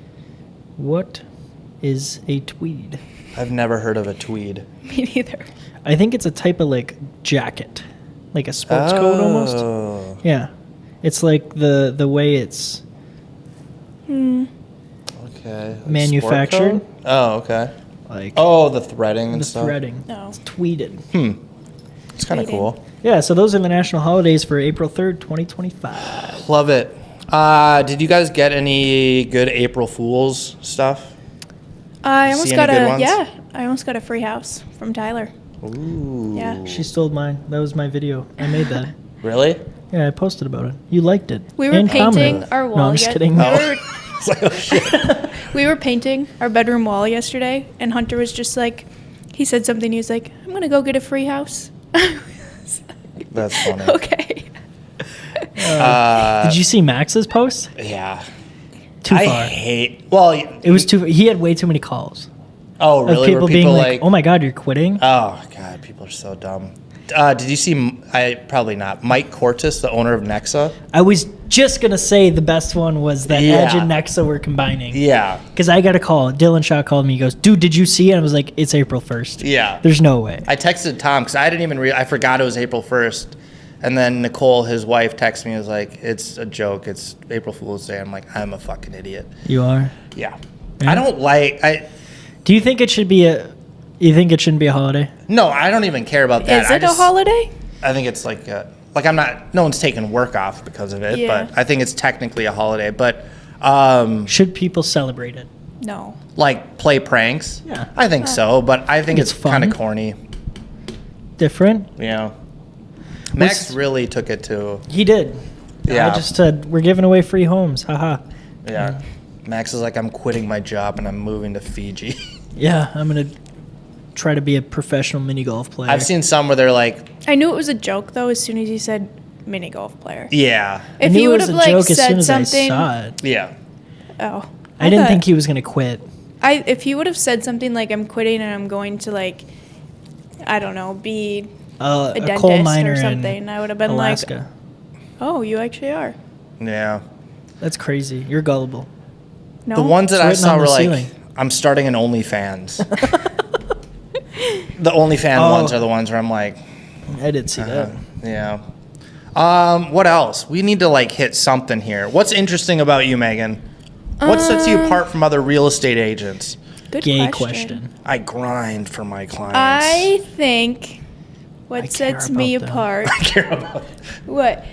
What is a tweed? I've never heard of a tweed. Me neither. I think it's a type of like jacket. Like a sports coat almost. Oh. Yeah. It's like the way it's Okay. Like manufactured. sport coat? Oh, okay. Like Oh, the threading and the stuff. threading. No. It's tweeted. It's kind of Tweeting. cool. Yeah, so those are the national holidays for April 3rd, 2025. Love it. Did you guys get any good April Fools stuff? I See almost any got good a ones? I almost got a free house from Tyler. Ooh. Yeah. She stole mine. That was my video. I made that. Really? Yeah, I posted about it. You liked it. We were And painting commented. our No, wall. I'm just yet- kidding. We, Oh. were, It's like, oh shit. we were painting our bedroom wall yesterday, and Hunter was just like, he said something. He was like, "I'm gonna go get a free house." That's funny. Okay. Did you see Max's post? Yeah. Too I far. hate. Well, It was too. He had way too many calls oh of really? people Were being people like, "Oh my God, you're quitting." Oh god, people are so dumb. Did you see? I probably not. Mike Cortis, the owner of Nexa. I was just gonna say the best one was that Yeah. Edge and Nexa were combining. Yeah. Because I got a call. Dylan Shaw called me. He goes, "Dude, did you see it?" I was like, "It's April 1st." Yeah. There's no way. I texted Tom because I didn't even I forgot it was April 1st. And then Nicole, his wife, texted me and was like, "It's a joke. It's April Fool's Day." I'm like, "I'm a fucking idiot." You are. Yeah. Yeah. I don't like. Do you think it should be a? You think it shouldn't be a holiday? No, I don't even care about that. Is it a holiday? I think it's like I'm not. No one's taking work off because of it, Yeah. but I think it's technically a holiday. But Should people celebrate it? No. like play pranks. Yeah. I think so, but I think it's it's kind fun. of corny. Different? You know. Max really took it to. He did. Yeah. I just said we're giving away free homes. Haha. Yeah. Max is like, I'm quitting my job and I'm moving to Fiji. Yeah, I'm gonna try to be a professional mini golf player. I've seen some where they're like, I knew it was a joke though as soon as you said mini golf player. yeah, I If knew he it would was have a like joke as soon said as something, I saw it. yeah. oh, I didn't thought- think he was gonna quit. if he would have said something like I'm quitting and I'm going to like, I don't know, be A dentist coal miner or something, in I would have been Alaska. like, oh, you actually are. Yeah. That's crazy. You're gullible. No. The ones that It's I written saw on were the like, ceiling. I'm starting an OnlyFans. The OnlyFans Oh. ones are the ones where I'm like, I did see that. yeah. What else? We need to like hit something here. What's interesting about you, Megan? What sets you apart from other real estate agents? Good Gay question. I grind for my clients. I think what I care sets me about them. apart. I care about. What?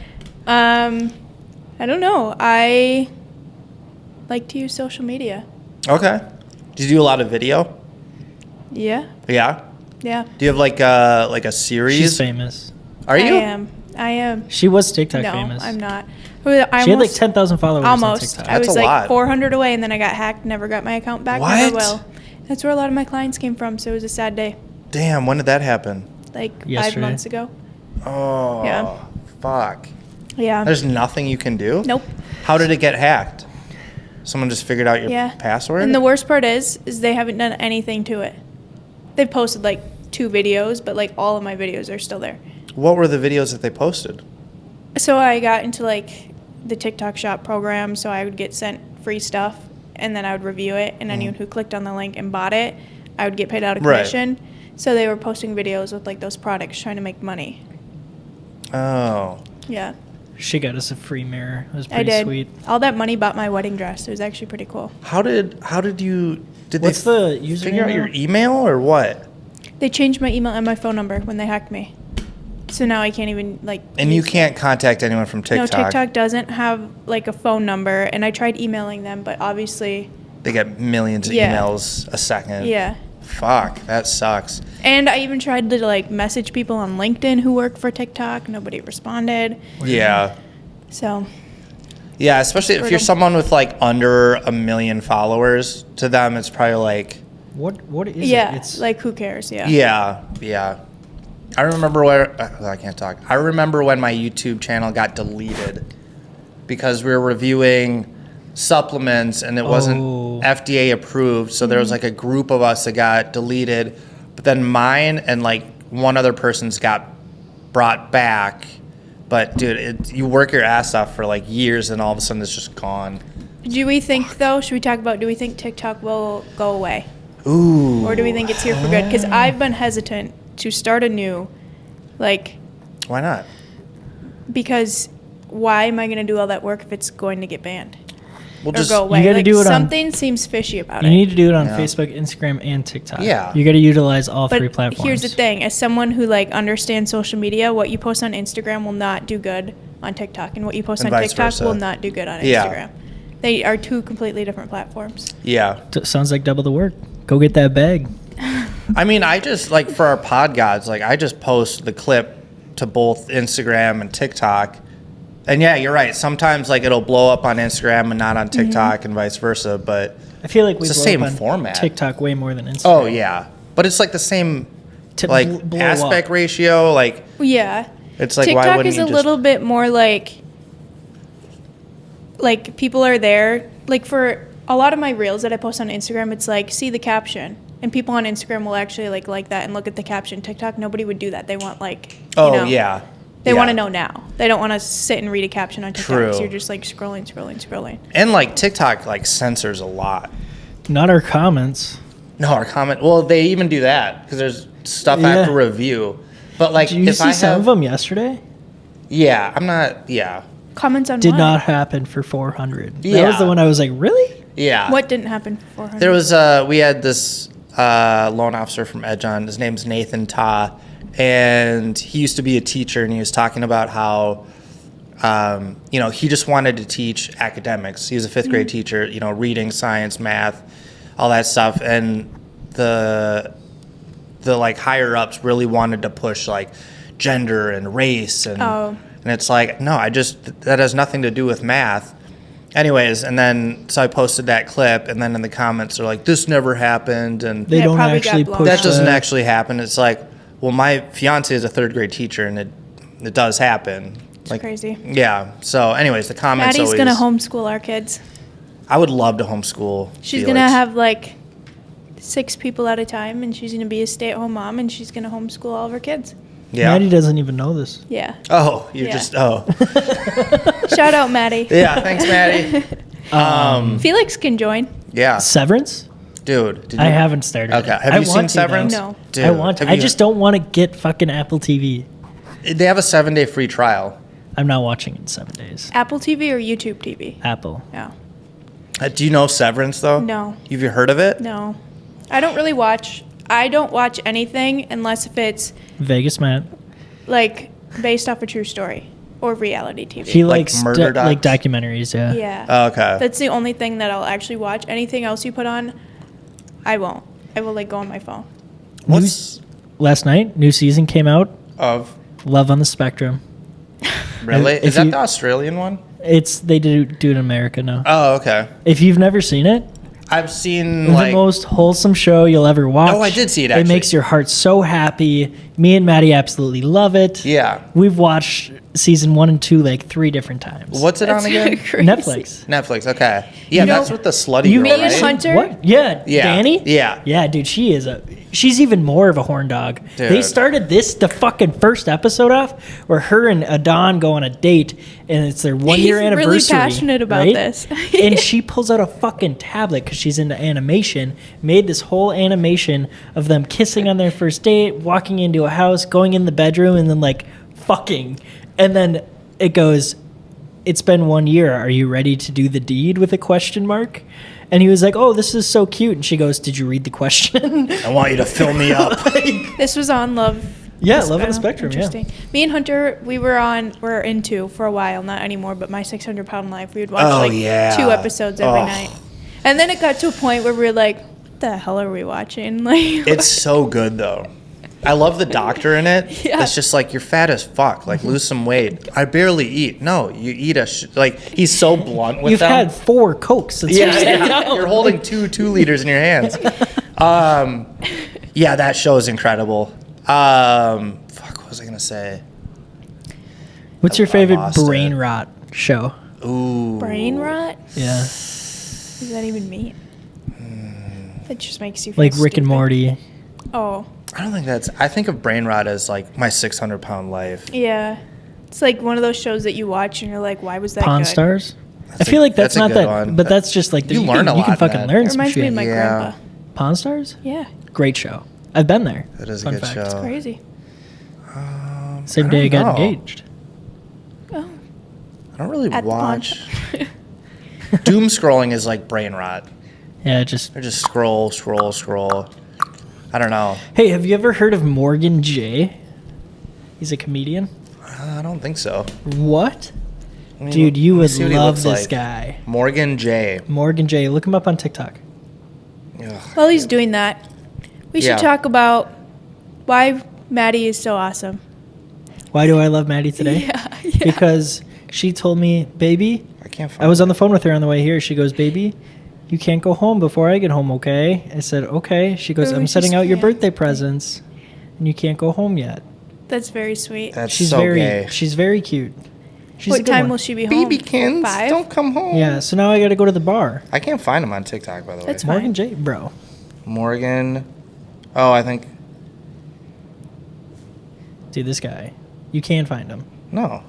I don't know. I like to use social media. Okay. Do you do a lot of video? Yeah. Yeah. Yeah. Do you have like a series? She's famous. Are you? I am. She was TikTok No, famous. I'm not. She had like 10,000 followers Almost. on I TikTok. That's was a like lot. 400 away, and then I got hacked. Never got my account back. Never What? will. That's where a lot of my clients came from. So it was a sad day. Damn. When did that happen? Like Yesterday. 5 months ago. Oh. Yeah. Fuck. Yeah. There's nothing you can do. Nope. How did it get hacked? Someone just figured out your Yeah. password. And the worst part is they haven't done anything to it. They've posted like 2 videos, but like all of my videos are still there. What were the videos that they posted? So I got into like the TikTok shop program, so I would get sent free stuff, and then I would review it, and anyone who clicked on the link and bought it, I would get paid out a Right. commission. So they were posting videos with like those products trying to make money. Oh. Yeah, She got us a free mirror. It was I pretty did. sweet. All that money bought my wedding dress. It was actually pretty cool. How did you did What's they the username? figure out now? your email or what? They changed my email and my phone number when they hacked me. So now I can't even like. And you use- can't contact anyone from TikTok. No, TikTok doesn't have like a phone number, and I tried emailing them, but obviously, They get millions of Yeah. emails a second. yeah. Fuck, that sucks. And I even tried to like message people on LinkedIn who work for TikTok. Nobody responded. Yeah. So Yeah, especially if you're Brutal. someone with like under 1 million followers, to them it's probably like What is it? Yeah, It's like who cares? Yeah. Yeah. I remember I can't talk. I remember when my YouTube channel got deleted because we were reviewing supplements and it wasn't FDA approved. So there was like a group of us that got deleted, but then mine and like one other person's got brought back. But dude, you work your ass off for like years and all of a sudden it's just gone. Do we think though? Should we talk about? Do we think TikTok will go away? Ooh. Or do we think it's here for good? Because I've been hesitant to start anew, like. Why not? Because why am I going to do all that work if it's going to get banned? We'll Or just go away? You gotta Like, do it on- something seems fishy about You it. need to do it on Yeah. Facebook, Instagram, and TikTok. Yeah. You got to utilize all But three platforms. here's the thing: as someone who like understands social media, what you post on Instagram will not do good on TikTok, and what you post And on vice TikTok versa. will not do good on Yeah. Instagram. They are two completely different platforms. Yeah. Sounds like double the work. Go get that bag. I mean, I just like for our pod gods, like I just post the clip to both Instagram and TikTok. And yeah, you're right. Sometimes like it'll blow up on Instagram and not on TikTok and vice versa. But I feel like we It's the blow same up on format. TikTok way more than Instagram. oh yeah, but it's like the same To like blow aspect up. ratio. Like Yeah. it's like why TikTok wouldn't is you a just little bit more like people are there. Like for a lot of my reels that I post on Instagram, it's like see the caption, and people on Instagram will actually like that and look at the caption. TikTok, nobody would do that. They want oh yeah. They Yeah. want to know now. They don't want to sit and read a caption on TikTok. True. So you're just like scrolling. And like TikTok like censors a lot. Not our comments. No, our comment. Well, they even do that because there's stuff I have to Yeah. review. But like Did you if see I some have of them yesterday? yeah, I'm not yeah. Comments on Did what? not happen for 400. That Yeah. was the one I was like, really? Yeah. What didn't happen for 400? There was we had this loan officer from Edgeon. His name's Nathan Ta, and he used to be a teacher, and he was talking about how he just wanted to teach academics. He was a fifth grade teacher, reading, science, math, all that stuff, and the like higher ups really wanted to push like gender and race and and it's like no, that has nothing to do with math. Anyways, and then so I posted that clip, and then in the comments they're like, "This never happened," and They Yeah, don't probably actually got blown push up. that doesn't the- actually happen. It's like, well, my fiance is a third grade teacher, and it does happen. It's Like, crazy. yeah. So, anyways, the comments Maddie's always. gonna homeschool our kids. I would love to homeschool. She's Felix. gonna have like 6 people at a time, and she's gonna be a stay-at-home mom, and she's gonna homeschool all of her kids. Yeah. Maddie doesn't even know this. Yeah. Oh, you're Yeah. just oh. Shout out Maddie. Yeah. Thanks, Maddie. Felix can join. Yeah, Severance? dude. Did you, I haven't started. Okay. it. Have I you want seen to, though. Severance? No. Dude, I want to. have I you- just don't want to get fucking Apple TV. They have a 7-day free trial. I'm not watching in 7 days. Apple TV or YouTube TV? Apple. No. Do you know Severance though? No. Have you heard of it? No. I don't really watch. I don't watch anything unless if it's Vegas Matt. like based off a true story or reality TV. He Like likes murder like docs? documentaries, yeah. Yeah. Oh, okay. That's the only thing that I'll actually watch. Anything else you put on, I won't. I will like go on my phone. What's Last night, new season came out. of Love on the Spectrum. really? If Is that you- the Australian one? They do it in America now. Oh, okay. If you've never seen it, I've seen the like most wholesome show you'll ever watch. Oh, I did see it, It actually. makes your heart so happy. Me and Maddie absolutely love it. yeah. We've watched season 1 and 2 like 3 different times. What's it That's on again? crazy. Netflix. Netflix. Okay. Yeah, You know- that's with the slutty You- girl, Me and right? Hunter- What? Yeah, Yeah. Danny? Yeah. Yeah, dude, she's even more of a horn dog. They Dude. started the fucking first episode off where her and Adon go on a date and it's their 1 year He's really anniversary. passionate about right? this. And she pulls out a fucking tablet because she's into animation, made this whole animation of them kissing on their first date, walking into a house, going in the bedroom, and then like fucking. And then it goes, "It's been 1 year. Are you ready to do the deed?" with a question mark. And he was like, "Oh, this is so cute." And she goes, "Did you read the question?" I want you to fill me up. This was on Love. Yeah, This- Love on the oh, Spectrum, yeah. Interesting. Me and Hunter, we're into for a while, not anymore, but My 600 Pound Life. We would watch Oh, like yeah. 2 episodes every Oh. night. And then it got to a point where we were like, what the hell are we watching? Like, It's so good though. I love the doctor in it. Yeah. It's just like you're fat as fuck. Like lose some weight. I barely eat. No, you eat like he's so blunt with You've them. had 4 Cokes. That's yeah, what you're saying. yeah. You're holding 2 liters in your hands. Yeah, that show is incredible. Fuck, what was I gonna say? What's your I favorite lost brain it. rot show? Ooh. Brain rot? Yeah. What does that even mean? That just makes you feel Like Rick and stupid. Morty. Oh, I don't think that's. I think of brain rot as like my 600-pound life. yeah. It's like one of those shows that you watch and you're like, why was that Pawn good? Stars. I That's feel a- like that's that's a not good that, one. but that's just like You learn a You can lot, fucking man. learn It some reminds me shit. of my Yeah. grandpa. Pawn Stars. Yeah, Great show. I've been there. That is a Fun good fact. show. it's crazy. Same I day I don't got know. engaged. Oh, I don't really at the pawn watch. shop. Doom scrolling is like brain rot. Yeah, just. I just scroll. I don't know. Hey, have you ever heard of Morgan J? He's a comedian. I don't think so. What? Let me- Dude, you let me would see what he love looks this like. guy. Morgan J. Morgan J. Look him up on TikTok. Ugh. While he's doing that, we should Yeah. talk about why Maddie is so awesome. Why do I love Maddie today? Yeah. Because she told me, baby, I can't find. I was on the phone with her on the way here. She goes, baby, you can't go home before I get home, okay? I said, okay. She goes, Oh, I'm she's setting out your sweet. birthday presents, and you can't go home yet. That's very sweet. That's She's so very, gay. she's very cute. She's a What good time one. will she be home? Babykins, 5? don't come home. Yeah, so now I got to go to the bar. I can't find him on TikTok, by the way. That's fine. Morgan J, bro. Morgan. Oh, I think Dude, this guy. You can find him. no.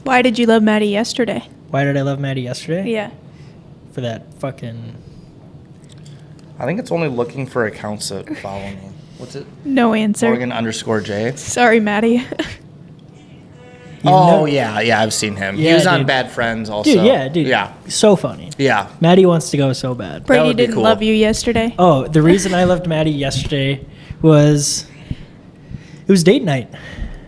Why did you love Maddie yesterday? Why did I love Maddie yesterday? Yeah. For that fucking. I think it's only looking for accounts that follow me. What's it? No answer. Morgan_J. Sorry, Maddie. Oh know- yeah, I've seen him. He Yeah, was on dude. Bad Friends also. Dude, yeah, dude. Yeah, So funny. yeah. Maddie wants to go so bad. Brady would be didn't cool. love you yesterday. Oh, the reason I loved Maddie yesterday was it was date night.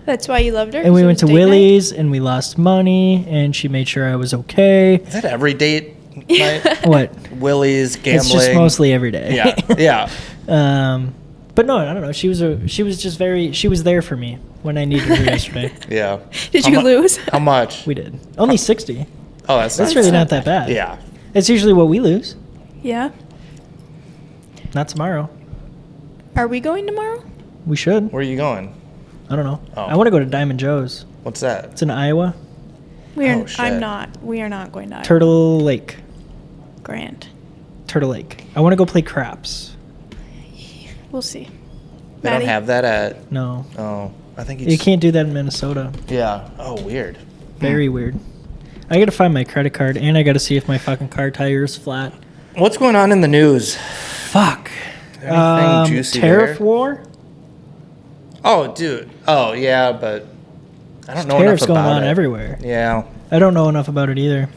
That's why you loved her? And we 'Cause it went to was date night? Willie's and we lost money and she made sure I was okay. Is that every date night? What? Willie's gambling. It's just mostly every day. Yeah. But no, I don't know. She was just very she was there for me when I needed her yesterday. Yeah. Did How you mu- lose? How much? We did. Only 60. Oh, that's That's nice. really not that bad. Yeah. It's usually what we lose. Yeah. Not tomorrow. Are we going tomorrow? We should. Where are you going? I don't know. Oh. I want to go to Diamond Joe's. What's that? It's in Iowa. We are. Oh, shit. I'm not. We are not going to Iowa. Turtle Lake. Grant. Turtle Lake. I want to go play craps. We'll see. They Maddie? don't have that at. No. Oh, I think You can't do that in Minnesota. Yeah. Oh, weird. Very weird. I got to find my credit card and I got to see if my fucking car tire is flat. What's going on in the news? Fuck. Anything juicy Tariff there? war? Oh, dude. Oh, yeah, but I don't know Tariffs enough going about on it. everywhere. Yeah. I don't know enough about it either.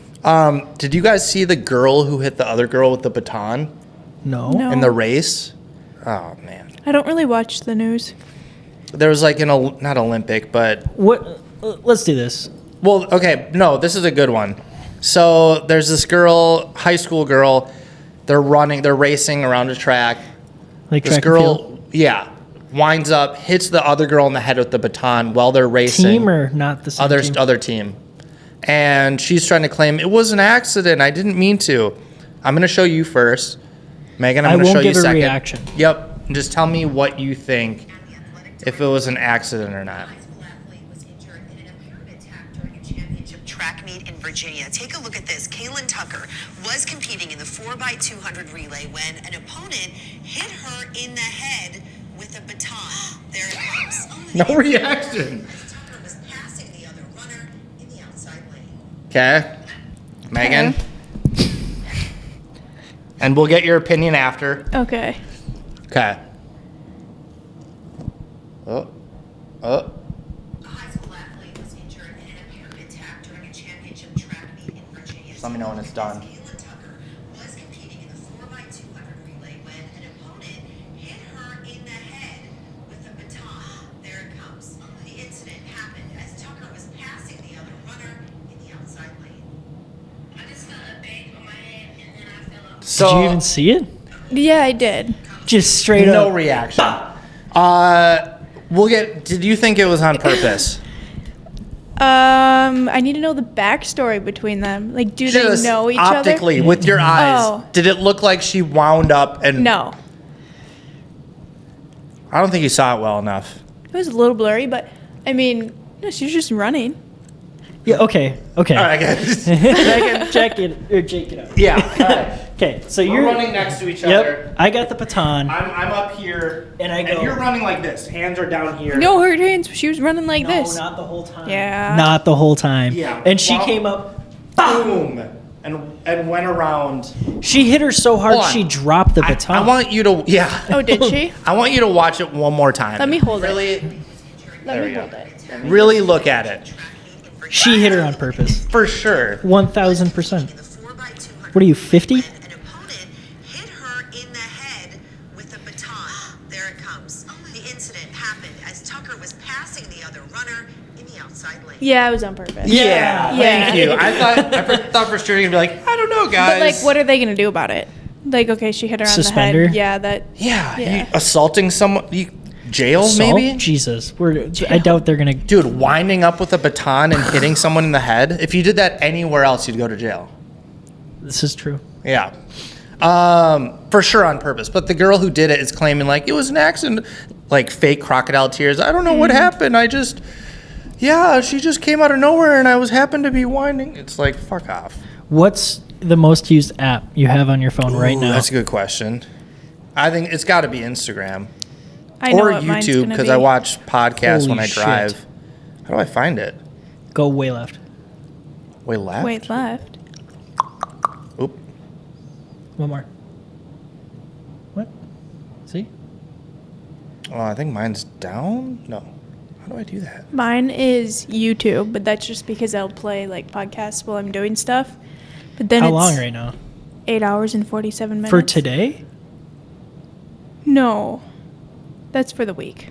Did you guys see the girl who hit the other girl with the baton No. No. in the race? Oh man, I don't really watch the news. there was like not Olympic, but What? Let's do this. well, okay, no, this is a good one. So there's this girl, high school girl. They're racing around a track. Like This track and girl, field. yeah, winds up, hits the other girl in the head with the baton while they're racing. Team or not the same team? Other team. And she's trying to claim it was an accident. I didn't mean to. I'm going to show you first. Megan, I'm I going to show won't you give a second. reaction. Yep. And just tell me what you think, if it was an accident or not. High school athlete was injured in an apparent attack during a championship track meet in Virginia. Take a look at this. Kaylin Tucker was competing in the 4x200 relay when an opponent hit her in the head with a baton. There it comes. No reaction. As Tucker was passing the other runner in the outside lane. Okay. Megan. And we'll get your opinion after. Okay. Okay. Oh. A high school athlete was injured in an apparent attack during a championship track meet in Virginia. Let me know when it's done. Kaylin Tucker was competing in the 4x200 relay when an opponent hit her in the head with a baton. There it comes. The incident happened as Tucker was passing the other runner in the outside lane. I just felt a bang on my head and then I fell off. So Did you even see it? Yeah, I did. Just straight no up. reaction. Did you think it was on purpose? I need to know the backstory between them. Like, do Just they know each optically, other? with your eyes, Oh. did it look like she wound up and No. I don't think you saw it well enough. It was a little blurry, but I mean, no, she was just running. Yeah. Okay. All right, guys. Megan, check it or Jake it out. Yeah. All right. Okay. So We're you're running next to each Yep. other. I got the baton. I'm up here, And I go- you're running like this. Hands are down here. No, her hands. She was running like No, this. not the whole time. Yeah. Not the whole time. Yeah. And she Well- came up. Boom, and went around. She hit her so hard Hold on. she dropped the baton. I want you to, yeah. Oh, did she? I want you to watch it one more time. Let me hold it. really, Let There me we go. hold it. Really look at it. She hit her on purpose. For sure. 1,000%. In the 4x200 What are you, 50? when an opponent hit her in the head with a baton. There it comes. The incident happened as Tucker was passing the other runner in the outside lane. Yeah, it was on purpose. Yeah, Yeah. thank you. I thought for sure you'd be like, I don't know, guys. But like, what are they gonna do about it? Like, okay, she hit her on Suspend the her? head. Yeah, that. Yeah, Yeah. You assaulting someone, jail Assault? maybe? Jesus. I doubt they're going to. Dude, winding up with a baton and hitting someone in the head. If you did that anywhere else, you'd go to jail. This is true. Yeah. For sure on purpose. But the girl who did it is claiming like it was an accident, like fake crocodile tears. I don't know what happened. She just came out of nowhere and I happened to be winding. It's like, fuck off. What's the most used app you have on your phone right Ooh, now? That's a good question. I think it's got to be Instagram. I know Or what mine's YouTube gonna because be. I watch podcasts Holy when I shit. drive. How do I find it? Go way left. Way left? Wait, left. Oop. One more. What? See? Oh, I think mine's down. No. How do I do that? Mine is YouTube, but that's just because I'll play like podcasts while I'm doing stuff. But then How it's long right now? 8 hours and 47 minutes. For today? No, that's for the week.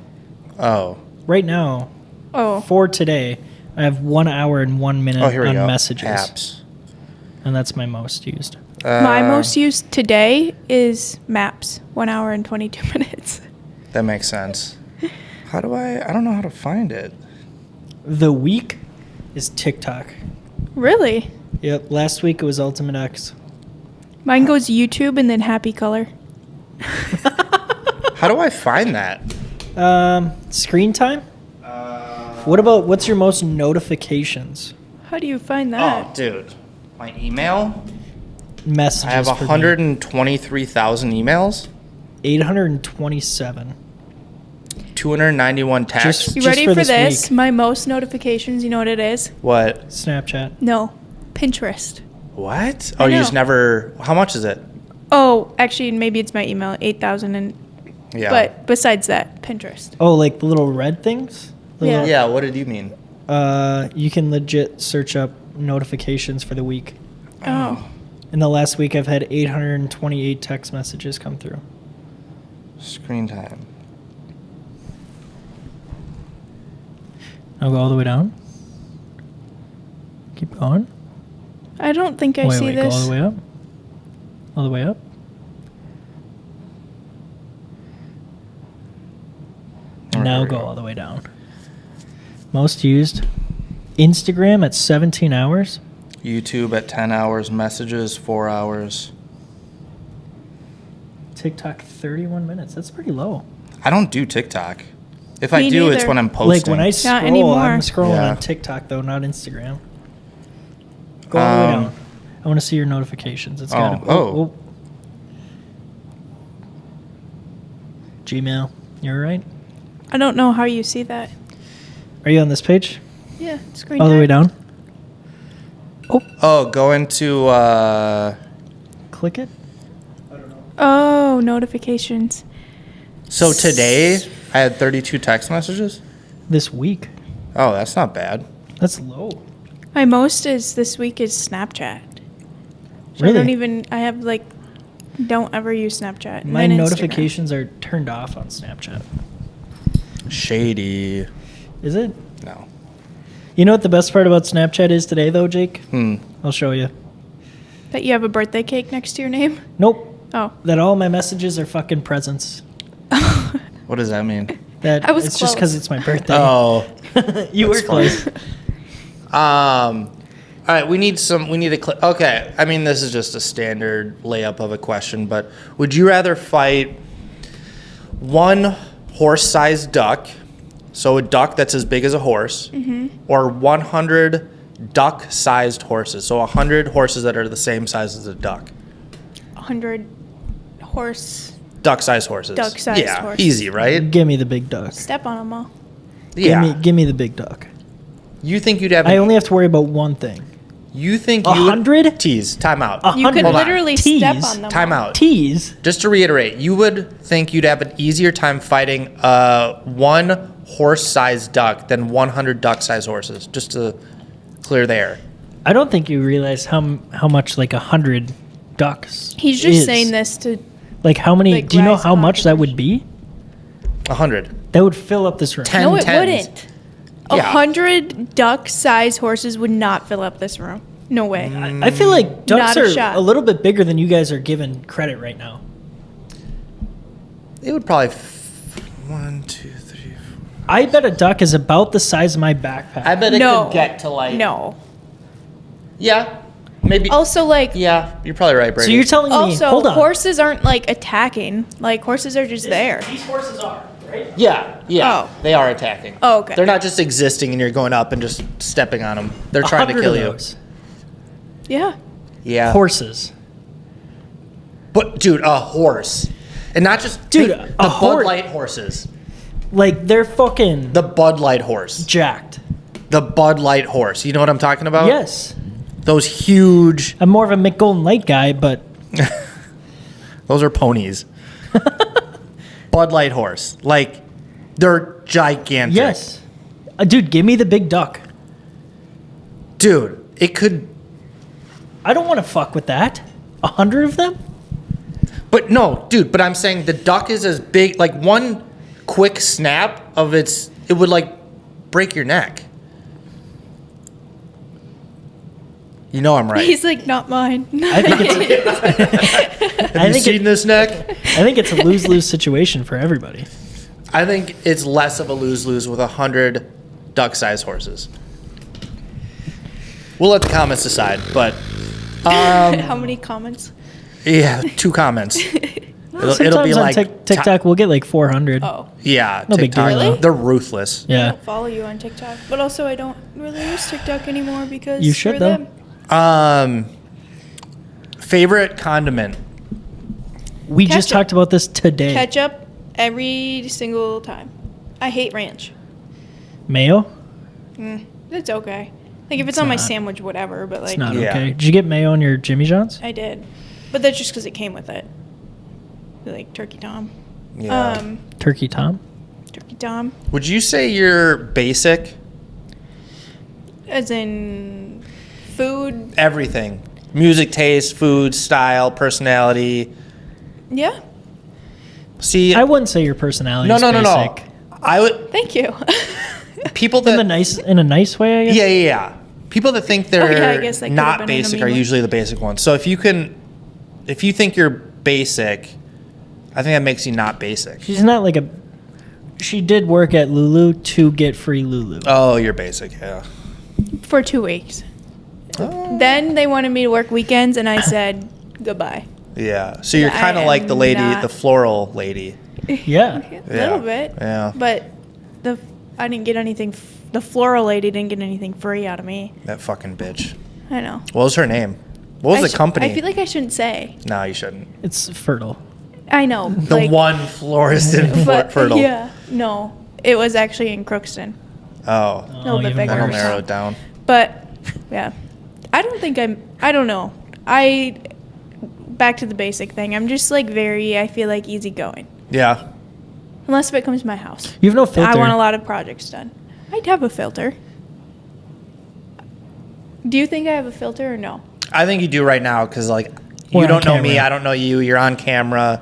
Oh. Right now, Oh, for today, I have 1 hour and 1 minute Oh, here we on go. messages. Apps. And that's my most used. my most used today is Maps. 1 hour and 22 minutes. That makes sense. How do I don't know how to find it. The week is TikTok. Really? Yep. Last week it was Ultimate X. Mine goes YouTube and then Happy Color. How do I find that? Screen time? What's your most notifications? How do you find Oh, that? dude. My email? Messages. I have for me. 123,000 emails, 827. 291 texts. Just- You ready for for this this? week. My most notifications, you know what it is? What? Snapchat. No, Pinterest. What? I Oh, you know. just never. How much is it? Oh, actually, maybe it's my email, 8,000. And Yeah. But besides that, Pinterest. Oh, like the little red things? The Yeah. little- Yeah. What did you mean? You can legit search up notifications for the week. Oh. In the last week, I've had 828 text messages come through. Screen time. I'll go all the way down. Keep going. I don't think I see Go all this. the way up. All the way up. Now There we go all the way down. Most used. Instagram at 17 hours. YouTube at 10 hours. Messages 4 hours. TikTok 31 minutes. That's pretty low. I don't do TikTok. If I Me do, it's neither. when I'm posting. Like when I scroll, anymore. I'm scrolling Yeah. on TikTok though, not Instagram. Go all the way down. I want to see your notifications. It's got Gmail. You're right. I don't know how you see that. Are you on this page? Yeah, screen All the way time. down. Oh, go into. Click it. Oh, notifications. So today I had 32 text messages. This week. Oh, that's not bad. That's low. My most is this week is Snapchat. Really? I have like, don't ever use Snapchat. And My then Instagram. notifications are turned off on Snapchat. Shady. Is it? No. You know what the best part about Snapchat is today, though, Jake? Hmm. I'll show you. That you have a birthday cake next to your name? Nope. Oh. That all my messages are fucking presents. What does that mean? That I was it's just close. because it's my birthday. Oh. You were That's close. All right, we need to click. Okay, I mean, this is just a standard layup of a question, but would you rather fight one horse-sized duck, so a duck that's as big as a horse, or 100 duck-sized horses, so 100 horses that are the same size as a duck. 100 horse. Duck-sized horses. Duck-sized yeah, horse. easy, right? Give me the big duck. Step on them all. Yeah. Give me the big duck. You think you'd have? I only have to worry about one thing. You think you 100? Tease. Time out. You could 100. Hold on. literally Tease. step on them. Time all. out. Tease. Just to reiterate, you would think you'd have an easier time fighting one horse-sized duck than 100 duck-sized horses. Just to clear the air. I don't think you realize how much like 100 ducks. He's just is. saying this to. Like how many? Like, do you know rise how to much that would be? 100. That would fill up this room. 10 No, it tens. wouldn't. Yeah. 100 duck-sized horses would not fill up this room. No way. I feel like ducks Not a are shot. a little bit bigger than you guys are given credit right now. It would probably 1, 2, 3, 4. I bet a duck is about the size of my backpack. I bet it No. could get to like. No. Yeah. Maybe. Also, like, Yeah, you're probably right, Brady. so you're telling me? also Hold on. horses aren't like attacking. Like horses are just there. These horses are right. Yeah. Oh. They are attacking. Oh, okay. They're not just existing and you're going up and just stepping on them. They're trying to 100 kill of you. those. Yeah. Yeah. Horses. But dude, a horse, and not just Dude, the a Bud horse- Light horses. Like they're fucking The Bud Light horse. jacked. The Bud Light horse. You know what I'm talking about? Yes. Those huge. I'm more of a McGolden Light guy, but Those are ponies. Bud Light horse. Like they're gigantic. yes. Dude, give me the big duck. Dude, it could. I don't want to fuck with that. 100 of them? But no, dude. But I'm saying the duck is as big. Like one quick snap of its, it would like break your neck. You know I'm right. He's like, not mine. I think it's Have you seen this neck? I think it's a lose-lose situation for everybody. I think it's less of a lose-lose with 100 duck-sized horses. We'll let the comments decide, but How many comments? yeah, 2 comments. It'll be Sometimes on like TikTok we'll get like 400. Oh. Yeah, No big TikTok. deal, Really? They're ruthless. I Yeah. don't follow you on TikTok. But also, I don't really use TikTok anymore because You should, for though. them. Favorite condiment? We just Ketchup. talked about this today. Ketchup every single time. I hate ranch. Mayo? It's okay. Like if it's on my not. sandwich, whatever. But It's like, not Yeah. okay. Did you get mayo on your Jimmy John's? I did. But that's just because it came with it. Like Turkey Tom. Yeah. Turkey Tom? Turkey Tom. Would you say you're basic? As in food. Everything. Music taste, food, style, personality. Yeah. See, I wouldn't say your personality no, is no, no, no. basic. I would Thank you. people In that a nice way, I guess. Yeah, yeah, yeah. People that think they're yeah, I guess that could've not been in a basic mean are way. usually the basic ones. So if you think you're basic, I think that makes you not basic. She's not like a. She did work at Lulu to get free Lulu. Oh, you're basic, yeah. For 2 weeks. Then they wanted me to work weekends, and I said goodbye. Yeah. So you're I kind of like am the lady, not- the floral lady. Yeah. A Yeah. little bit. Yeah. But I didn't get anything. The floral lady didn't get anything free out of me. That fucking bitch. I know. What was her name? What was the company? I feel like I shouldn't say. No, you shouldn't. It's fertile. I know. The one florist in but, Fertile. Yeah. No. It was actually in Crookston. Oh, A little bit even bigger. that'll worse. narrow it down. But yeah. I don't know. Back to the basic thing. I'm just like I feel like easygoing. Yeah. Unless if it comes to my house. You have no filter. I want a lot of projects done. I'd have a filter. Do you think I have a filter or no? I think you do right now because like We're you on don't know me, camera. I don't know you. You're on camera.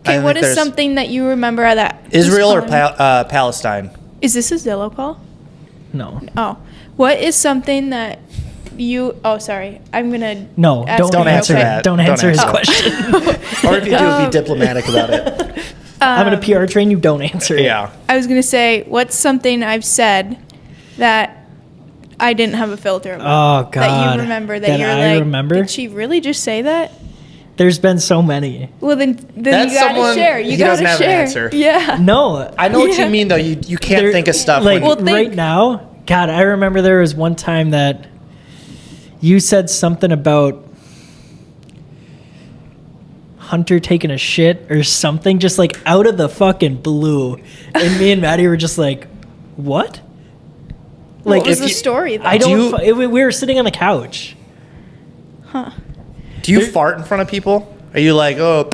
Okay, I what think is there's- something that you remember that Israel or who's calling? Palestine? Is this a Zillow call? No. Oh. What is something that you sorry. I'm gonna No. ask Don't you answer real quick. that. Don't Don't answer his answer question. Or if you do, be diplomatic about it. I'm gonna PR train you. Don't answer it. Yeah. I was gonna say, what's something I've said that I didn't have a filter about? Oh God. That you remember that, you're I like, remember. did she really just say that? There's been so many. Well, then That's you gotta someone- share. You he gotta doesn't have an share. answer. Yeah. No. I know what you mean, though. You can't There- think of stuff. like when, Well, right think- now. God, I remember there was one time that you said something about Hunter taking a shit or something, just like out of the fucking blue, and me and Maddie were just like, "What?" What was if the you- story? Though? I Do don't. you- We were sitting on the couch. Huh. do you fart in front of people? Are you like, oh,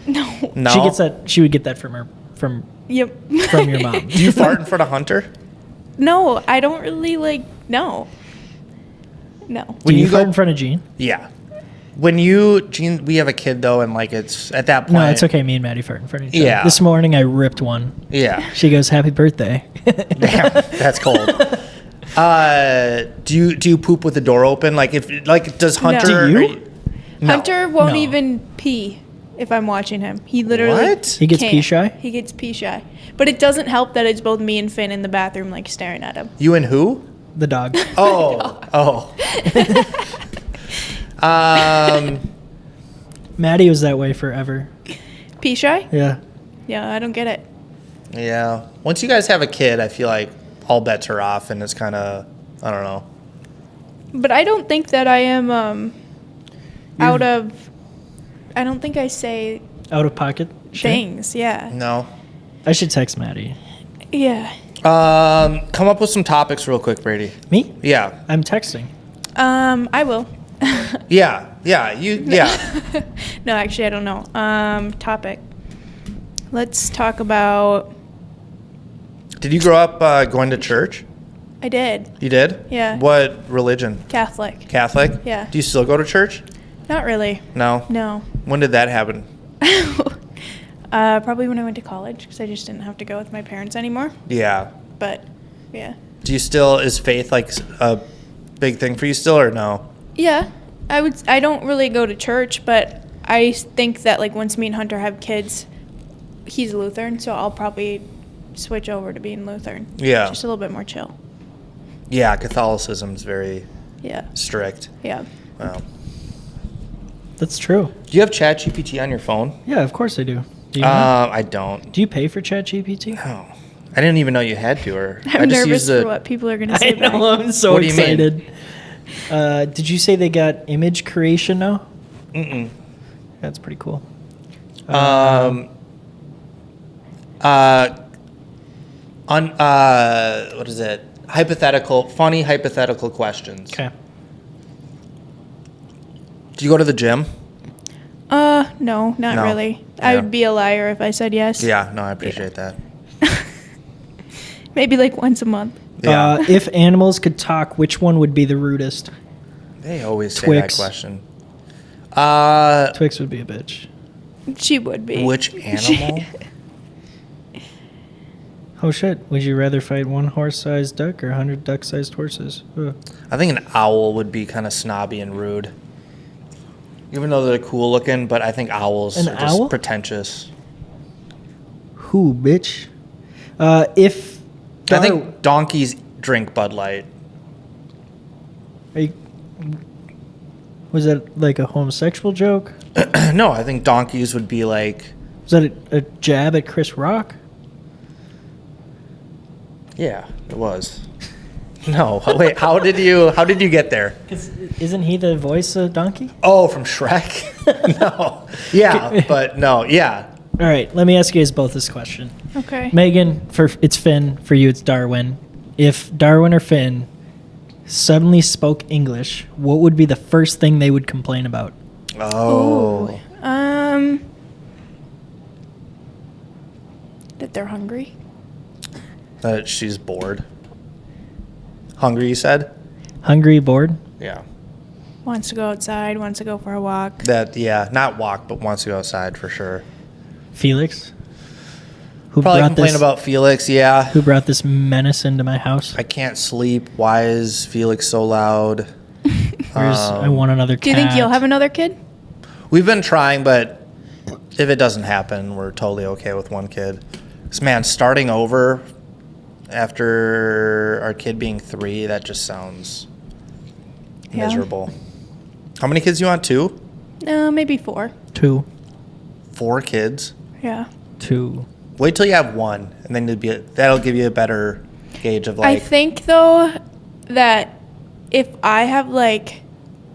No. no? She gets that. She would get that from her from Yep. your mom. Do you fart in front of Hunter? No, I don't really like. No. No. Do When you you fart go- in front of Gene? Yeah. When Gene, we have a kid though, and like it's at that point. No, it's okay. Me and Maddie fart in front of each other. Yeah. This morning I ripped one. Yeah. She goes, "Happy birthday." Damn, that's cold. Do you poop with the door open? Like does Hunter? Do you? are No. Hunter won't No. even pee if I'm watching him. He literally What? He gets can't. pee shy? He gets pee shy. But it doesn't help that it's both me and Finn in the bathroom, like staring at him. You and who? The dog. Oh. Maddie was that way forever. Pee shy? Yeah. Yeah, I don't get it. Yeah. Once you guys have a kid, I feel like all bets are off, and it's kind of, I don't know. But I don't think that I am out of. I don't think I say Out of pocket. shit? things. Yeah. No. I should text Maddie. Yeah. Come up with some topics real quick, Brady. Me? Yeah. I'm texting. I will. Yeah. Yeah. No, actually, I don't know. Topic. Let's talk about. Did you grow up going to church? I did. You did? Yeah. What religion? Catholic. Catholic? Yeah. Do you still go to church? Not really. No. No. When did that happen? Probably when I went to college because I just didn't have to go with my parents anymore. Yeah. But yeah. Do you still, is faith like a big thing for you still, or no? Yeah. I don't really go to church, but I think that like once me and Hunter have kids, he's Lutheran, so I'll probably switch over to being Lutheran. Yeah. Just a little bit more chill. Yeah, Catholicism's very Yeah. strict. Yeah. Wow. That's true. Do you have ChatGPT on your phone? Yeah, of course I do. Do you? not? I don't. Do you pay for ChatGPT? Oh, I didn't even know you had to. Or I'm I just nervous used the. for what people are going to say I back. know. I'm so What do you mean? excited. Did you say they got image creation now? Mm-mm. That's pretty cool. What is it? Funny hypothetical questions. Okay. Do you go to the gym? No, not No. really. I Yeah. would be a liar if I said yes. Yeah, no, I appreciate that. Maybe like once a month. Yeah, If animals could talk, which one would be the rudest? they always say Twix. that question. Twix would be a bitch. She would be. Which animal? Oh shit! Would you rather fight one horse-sized duck or 100 duck-sized horses? Ugh. I think an owl would be kind of snobby and rude. Even though they're cool looking, but I think owls An are just owl? pretentious. Who, bitch? If I think donkeys drink Bud Light. Are you, was that like a homosexual joke? No, I think donkeys would be like, Was that a jab at Chris Rock? yeah, it was. No, wait, how did you get there? 'Cause isn't he the voice of Donkey? Oh, from Shrek? No. Yeah, but no, yeah. All right, let me ask you guys both this question. Okay. Megan, it's Finn. For you, it's Darwin. If Darwin or Finn suddenly spoke English, what would be the first thing they would complain about? Oh. That they're hungry. That she's bored. Hungry, you said? Hungry, bored? Yeah. Wants to go outside, wants to go for a walk. That, yeah, not walk, but wants to go outside for sure. Felix? Who Probably brought complain this, about Felix, yeah. Who brought this menace into my house? I can't sleep. Why is Felix so loud? I want another cat. Do you think you'll have another kid? We've been trying, but if it doesn't happen, we're totally okay with one kid. 'Cause, man, starting over after our kid being 3, that just sounds Yeah. miserable. How many kids do you want? 2? Maybe 4. 2. 4 kids? Yeah. 2. Wait till you have one, and then that'll give you a better gauge of I like. think though that if I have like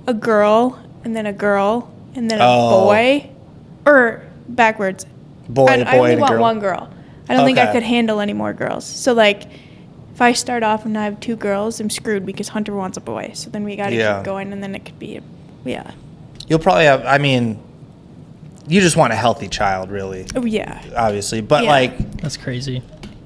a girl and then a girl and then a boy, or backwards, boy, I boy, only and a want girl. one girl. I don't think I Okay. could handle any more girls. So like, if I start off and I have 2 girls, I'm screwed because Hunter wants a boy. So then we got to Yeah. keep going, and then it could be, yeah. You'll probably have. I mean, you just want a healthy child, really, Oh yeah. obviously. But Yeah. like, That's crazy.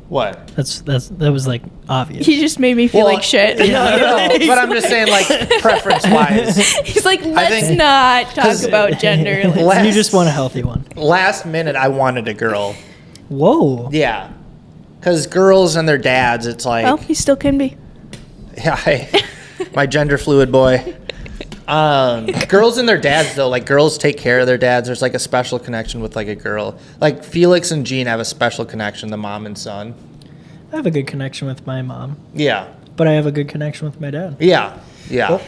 what? That was like obvious. He just made me feel Well, like shit. No, but I'm just saying, like, preference-wise. He's like, let's think- not talk 'cause- about gender. Let's- Last- You just want a healthy one. Last minute, I wanted a girl. Whoa. Yeah, because girls and their dads, it's like, well, he still can be. yeah, my gender fluid boy. Girls and their dads, though, like, girls take care of their dads. There's like a special connection with like a girl. Like Felix and Jean have a special connection, the mom and son. I have a good connection with my mom, Yeah, but I have a good connection with my dad. yeah, yeah.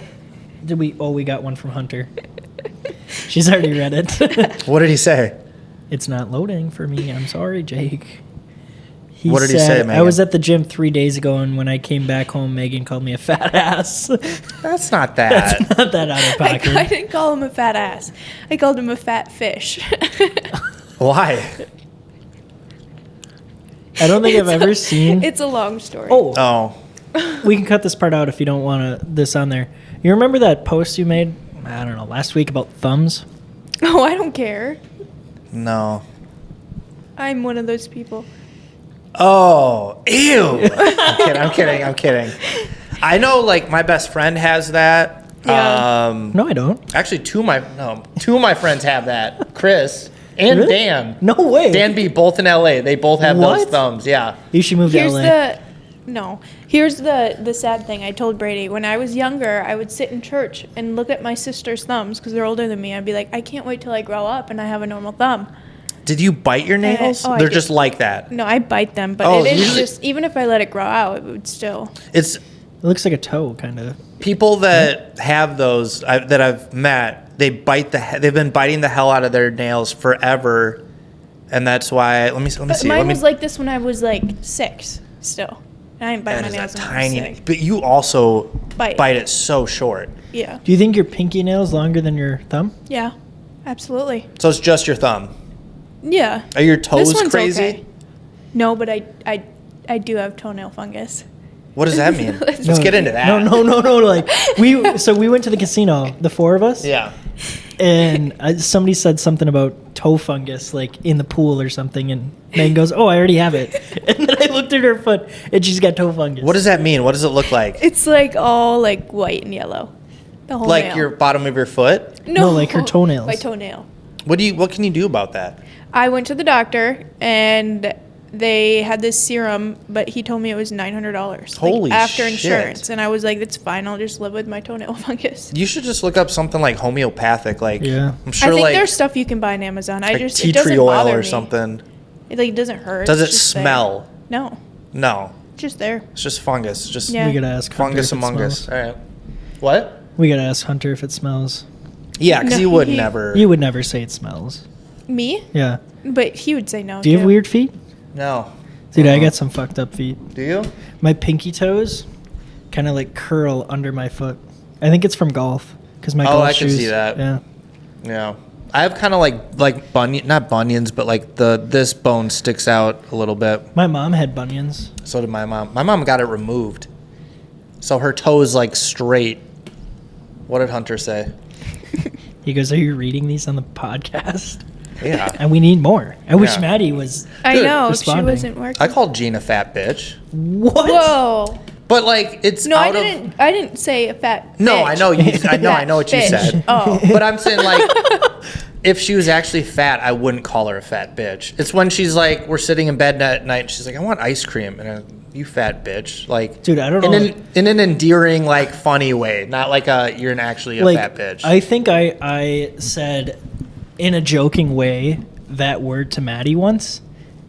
Oh, we got one from Hunter. She's already read it. What did he say? It's not loading for me. I'm sorry, Jake. What did he say, I Megan? was at the gym 3 days ago, and when I came back home, Megan called me a fat ass. That's not that. That's not that out of I pocket. didn't call him a fat ass. I called him a fat fish. Why? I don't think I've ever seen. It's a long story. Oh, Oh, we can cut this part out if you don't want this on there. You remember that post you made, I don't know, last week about thumbs? Oh, I don't care. no. I'm one of those people. Oh, ew. I'm kidding. I know, like, my best friend has that. Yeah. No, I don't. Actually, two of my friends have that. Chris and Really? Dan. No way. Dan B, both in LA. They both have those What? thumbs. Yeah. You should move to LA. Here's the sad thing. I told Brady when I was younger, I would sit in church and look at my sister's thumbs because they're older than me. I'd be like, I can't wait till I grow up and I have a normal thumb. Did you bite your nails? I They're did. just like that. No, I bite them, but Oh, it is usually- just even if I let it grow out, it would still. It's It looks like a toe, kind of. people that have those that I've met. They've been biting the hell out of their nails forever, and that's why. Let me But see. mine was like this when I was like 6. Still, I didn't bite That my is a nails when I was tiny. 6. But you also Bite. it so short. Yeah, Do you think your pinky nail's longer than your thumb? yeah, absolutely. So it's just your thumb. Yeah. Are your This toes one's crazy? okay. No, but I do have toenail fungus. What does that mean? Let's No, get into that. No. Like we went to the casino, the 4 of us. Yeah. And somebody said something about toe fungus, like in the pool or something, and Megan goes, "Oh, I already have it." And then I looked at her foot, and she's got toe fungus. What does that mean? What does it look like? It's like all like white and yellow. The whole Like nail. your bottom of your foot? No, like her toenails. My toenail. What can you do about that? I went to the doctor and they had this serum, but he told me it was $900. Holy after shit. insurance, and I was like, "That's fine. I'll just live with my toenail fungus." You should just look up something like homeopathic. Like Yeah. I'm sure I think like there's stuff you can buy on Amazon. like it tea doesn't tree oil bother or me. something. It like doesn't hurt. Does it's it just there. smell? No, No. it's just there. It's just fungus. It's just Yeah. We gotta ask Hunter fungus if it among us. smells. All right. What? We gotta ask Hunter if it smells. Yeah, because No, you would he- never. You would never say it smells. Me, Yeah. but he would say no. Do you have too. weird feet? No. Dude, I got some fucked up feet. Do you? My pinky toes kind of like curl under my foot. I think it's from golf because my Oh, golf I can shoes. see that. Yeah. Yeah. I have kind of like not bunions, but like this bone sticks out a little bit. My mom had bunions. So did my mom. My mom got it removed. So her toe is like straight. What did Hunter say? He goes, "Are you reading these on the podcast?" Yeah. And we need more. I wish Yeah. Maddie was. I Dude, know responding. she wasn't working. I called Jean a fat bitch. What? Whoa! But like it's No, out I didn't say a fat. No, bitch. I know you. I know what you Bitch. said. Oh. But I'm saying like, if she was actually fat, I wouldn't call her a fat bitch. It's when she's like, we're sitting in bed at night, and she's like, I want ice cream, and I'm, you fat bitch, like, Dude, I don't know. in an endearing, like, funny way, not like you're actually a Like, fat bitch. I think I said in a joking way that word to Maddie once,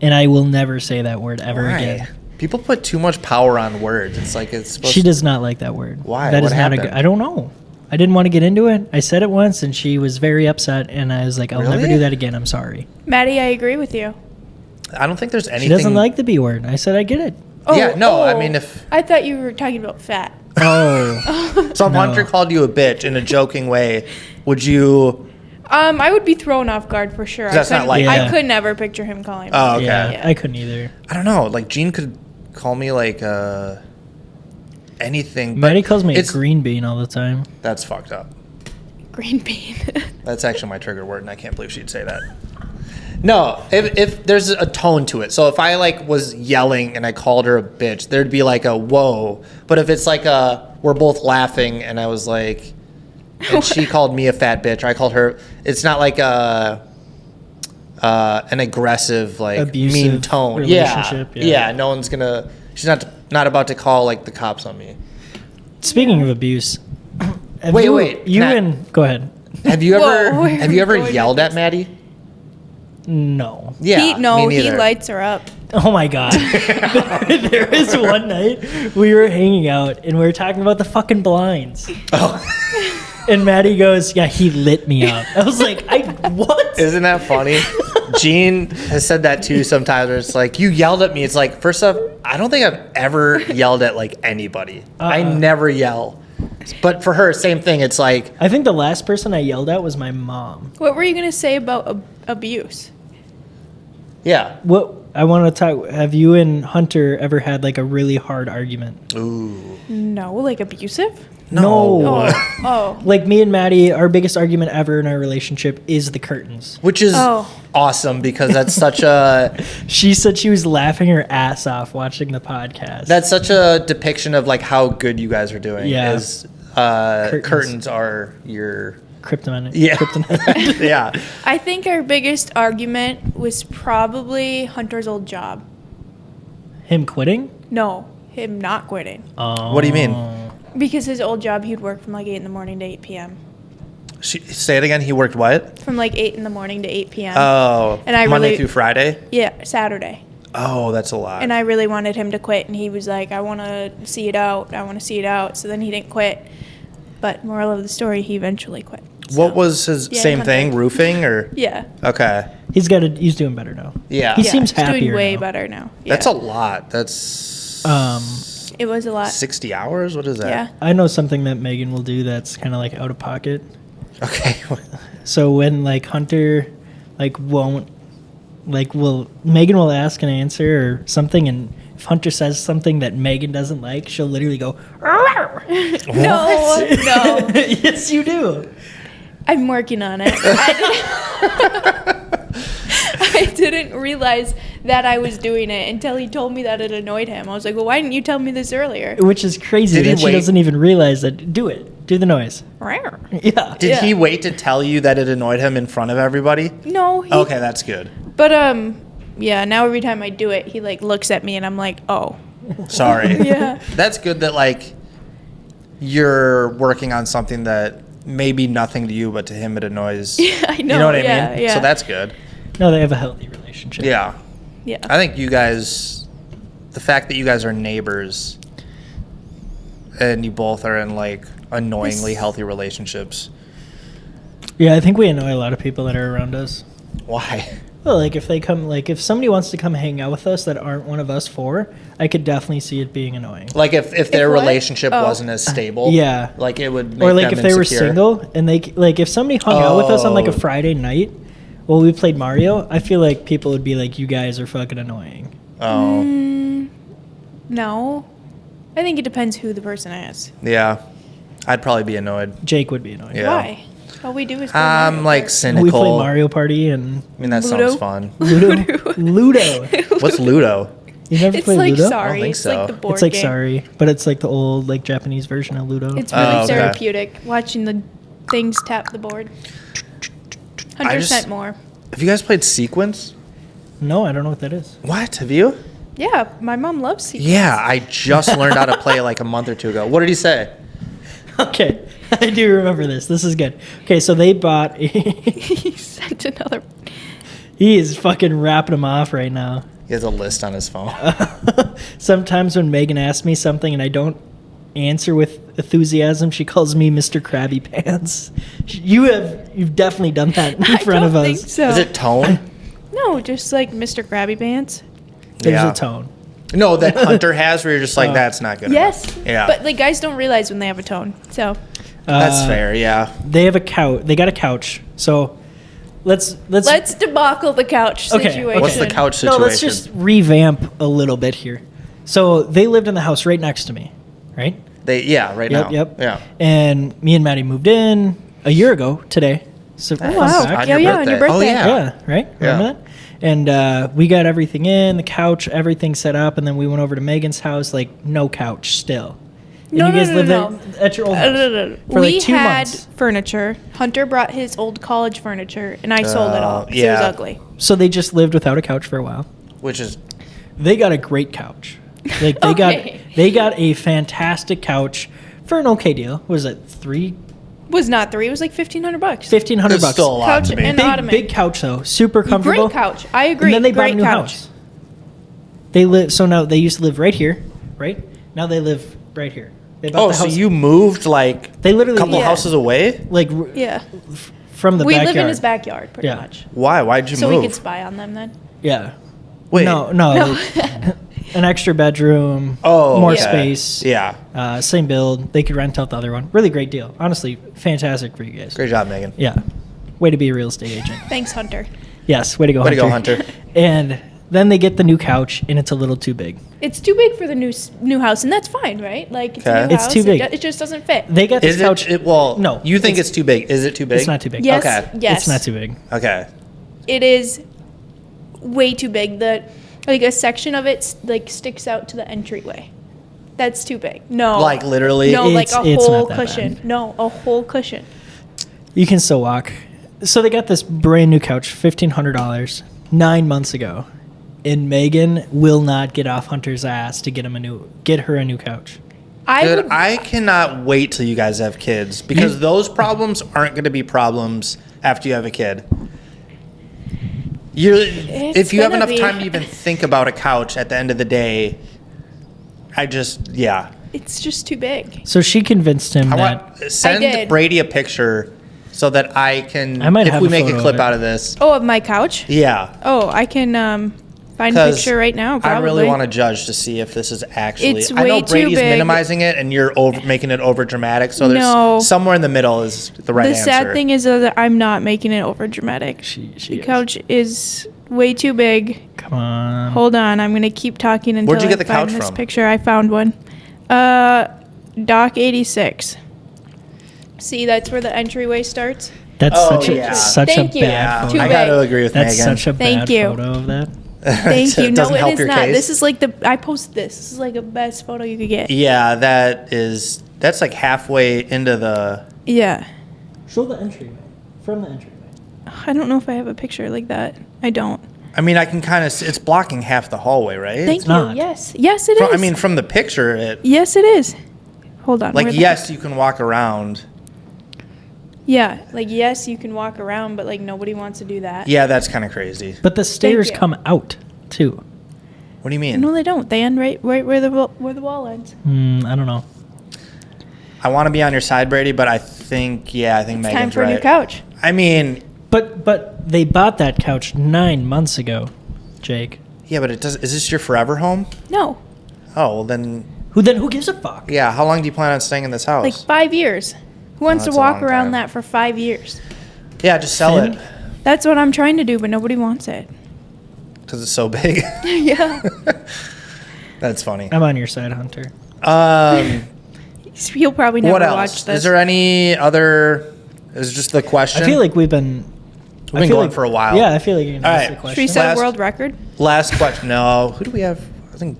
and I will never say that word ever Why? again. People put too much power on words. It's like it's supposed. She does not like that word. Why? That What is not a happened? good. I don't know. I didn't want to get into it. I said it once, and she was very upset, and I was like, I'll never Really? do that again. I'm sorry. Maddie, I agree with you. I don't think there's anything. She doesn't like the B word. I said, I get it. Yeah, no, I mean, if- I thought you were talking about fat. Oh. So if No. Hunter called you a bitch in a joking way, would you? I would be thrown off guard for sure. That's not like- Yeah. I could never picture him calling me. Oh, okay. Yeah, Yeah. I couldn't either. I don't know. Like Gene could call me like anything. but Maddie calls me a it's- green bean all the time. That's fucked up. Green bean. That's actually my trigger word, and I can't believe she'd say that. No, if there's a tone to it. So if I like was yelling and I called her a bitch, there'd be like a whoa. But if it's like we're both laughing and I was like, and she called me a fat bitch, or I called her. It's not like an aggressive, like Abusive mean tone. relationship, Yeah. yeah. No one's gonna. She's not about to call like the cops on me. Speaking of abuse. have Wait, you- wait, You Matt. and. Go ahead. Have you Whoa, ever where have are you we ever going with yelled at this? Maddie? No. Yeah. No, me he neither. lights her up. Oh my god. There was one night we were hanging out and we were talking about the fucking blinds. Oh. And Maddie goes, yeah, he lit me up. I was like, what? Isn't that funny? Gene has said that too sometimes where it's like, you yelled at me. It's like, first off, I don't think I've ever yelled at like anybody. I never yell. But for her, same thing. It's like, I think the last person I yelled at was my mom. What were you gonna say about abuse? yeah. What I want to talk, have you and Hunter ever had like a really hard argument? Ooh. No, like abusive. No. Oh. Like me and Maddie, our biggest argument ever in our relationship is the curtains. Which is Oh. awesome because that's such a She said she was laughing her ass off watching the podcast. that's such a depiction of like how good you guys are doing. Yeah. Is Curtains. curtains are your kryptonite. yeah Kryptonite. yeah. I think our biggest argument was probably Hunter's old job. Him quitting? No, him not quitting. What do you mean? Because his old job, he'd work from like 8 in the morning to 8 p.m. Say it again. He worked what? From like 8 in the morning to 8 p.m. Oh, And I Monday really- through Friday. Yeah, Saturday. Oh, that's a lot. And I really wanted him to quit, and he was like, I want to see it out. I want to see it out. So then he didn't quit. But moral of the story, he eventually quit. What So, was his yeah, same Hunter. thing? Roofing or? Yeah. Okay. He's doing better now. Yeah. He Yeah, seems he's happier doing way now. better now. Yeah. That's a lot. That's It was a lot. 60 hours. What is that? Yeah. I know something that Megan will do that's kind of like out of pocket. Okay. So when like Hunter like won't like Megan will ask an answer or something, and if Hunter says something that Megan doesn't like, she'll literally go, No, no. yes, you do. I'm working on it. I didn't realize that I was doing it until he told me that it annoyed him. I was like, well, why didn't you tell me this earlier? Which is crazy Did he that she wait? doesn't even realize that. Do it. Do the noise. Yeah. Did Yeah. he wait to tell you that it annoyed him in front of everybody? No. He, Okay, that's good. But, yeah, now every time I do it, he, like, looks at me and I'm like, oh. Sorry. Yeah. That's good that like you're working on something that may be nothing to you, but to him it annoys. Yeah, I know. You know what I yeah, mean? Yeah. So that's good. No, they have a healthy relationship. Yeah. Yeah. I think you guys, the fact that you guys are neighbors and you both are in like annoyingly healthy relationships. Yeah, I think we annoy a lot of people that are around us. Why? Well, like if they come, like if somebody wants to come hang out with us that aren't one of us four, I could definitely see it being annoying. Like if their what? relationship Oh. wasn't as stable. Yeah. Like it would make Or like them if they were insecure. single and they like if somebody hung out with us on like a Oh. Friday night while we played Mario, I feel like people would be like, "You guys are fucking annoying." Oh. No. I think it depends who the person is. Yeah. I'd probably be annoyed. Jake would be annoying. Yeah. Why? All we do is play I'm Mario like Kart. cynical. We play Mario Party and I mean that Ludo? sounds fun. Ludo. What's Ludo? You never It's played like Ludo? sorry. I don't think It's so. like the board It's like game. sorry, but it's like the old like Japanese version of Ludo. It's really Oh, okay. therapeutic watching the things tap the board. 100% just- more. Have you guys played Sequence? No, I don't know what that is. What? Have you? Yeah, my mom loves Sequence. Yeah, I just learned how to play like a month or two ago. What did he say? Okay, I do remember this. This is good. Okay, so they bought. He sent another. He is fucking wrapping them off right now. He has a list on his phone. Sometimes when Megan asks me something and I don't answer with enthusiasm. She calls me Mr. Krabby Pants. You've definitely done that in I front don't of us. think so. Is it tone? No, just like Mr. Krabby Pants. There's Yeah. a tone. No, that Hunter has where you're just like, that's not good Yes. enough. Yeah. But like guys don't realize when they have a tone. So That's fair, yeah. They have a couch. They got a couch. So let's debacle the couch Okay, situation. What's the couch situation? No, let's just revamp a little bit here. So they lived in the house right next to me, right? Right now. Yep. Yeah. And me and Maddie moved in a year ago today. So fun wow. fact. On Yeah, your on birthday. your birthday. Oh, yeah. Yeah, right? Yeah. Remember that? And we got everything in, the couch, everything set up, and then we went over to Megan's house, like, no couch still. And No, you no, guys no, lived no, there at your old house. No. For We like 2 had months. furniture. Hunter brought his old college furniture, and I sold it all. 'cause It was yeah. ugly. So they just lived without a couch for a while. Which is, They got a great couch. Like Okay. they got a fantastic couch for an okay deal. What was it Was not 3. It was like $1,500. $1,500 it's bucks? still a lot Couch to me. and- Big ottoman. big couch though, super comfortable. Great couch. I agree. And then they bought a Great new couch. house. They live so now they used to live right here, right? Now they live right here. They bought Oh, the so house. you moved like They literally a couple Yeah. houses away? like Yeah. from the We backyard. live in his backyard, pretty Yeah. much. Why? Why'd you So move? we could spy on them then. Yeah. Wait. No. No. An extra bedroom. Oh, more okay. space. Yeah. Same build. They could rent out the other one. Really great deal. Honestly, fantastic for you guys. Great job, Megan. Yeah. Way to be a real estate agent. Thanks, Hunter. Yes. Way to go, Way to Hunter. go, Hunter. And then they get the new couch, and it's a little too big. It's too big for the new house, and that's fine, right? Like it's a Okay. new It's house. too big. It just doesn't fit. They got this Is couch. well, No, you think it's- it's too big. Is it too big? It's not too big. Yes. Okay. Yes. It's not too big. Okay. It is way too big. Like a section of it like sticks out to the entryway. That's too big. No. Like literally? No, like a It's whole not that cushion. bad. No, a whole cushion. You can still walk. So they got this brand new couch, $1,500, 9 months ago, and Megan will not get off Hunter's ass to get her a new couch. Dude, I cannot wait till you guys have kids because those problems aren't going to be problems after you have a kid. If you have gonna enough be. time to even think about a couch at the end of the day, It's just too big. So she convinced him I that want send did. Brady a picture so that I can. I might if have we a make a photo clip of it. out of this. Oh, of my couch? Yeah, Oh, I can find a 'cause picture right now. Probably. I really want to judge to see if this is actually. It's I know way too Brady's big. minimizing it, and you're making it over dramatic. So there's No. somewhere in the middle is the right The answer. sad thing is that I'm not making it over dramatic. she The is. couch is way too big. Come on. Hold on, I'm gonna keep talking until Where'd you I get the find couch this from? picture. I found one. Dock 86. See, that's where the entryway starts. That's Oh, such a yeah. such Thank a you. bad Yeah, photo. Too I big. got to agree with That's Megan. such a Thank bad you. photo of that. Thank you. No, Doesn't it help is your not. case. This is like I posted this. This is like the best photo you could get. Yeah, that's like halfway into the. Yeah. Show the entryway. From the entryway. I don't know if I have a picture like that. I don't. I mean, I can kind of. It's blocking half the hallway, right? Thank you. not. Yes. Yes, it is. I mean, from the picture, it yes, it is. Hold on. like where the- yes, you can walk around. Yeah. Like yes, you can walk around, but like nobody wants to do that. Yeah, that's kind of crazy. But the stairs you. come out too. What do you mean? No, they don't. They end right where the wall ends. I don't know. I want to be on your side, Brady, but I think It's Megan's time for right. a new couch. I mean, But they bought that couch 9 months ago, Jake. yeah, but it does. Is this your forever home? No, Oh, well then, Who gives a fuck? yeah. How long do you plan on staying in this house? like 5 years. Who wants to that's a walk long around time. that for 5 years? yeah, just sell Finn? it That's what I'm trying to do, but nobody wants it. because it's so big. Yeah. That's funny. I'm on your side, Hunter. He'll probably never What watch else? this. Is there any other? Is just the question? I feel like we've been going for a while. Yeah, I feel like you're gonna All ask right. the question. Should we set Last- a world record? Last question. No, who do we have? I think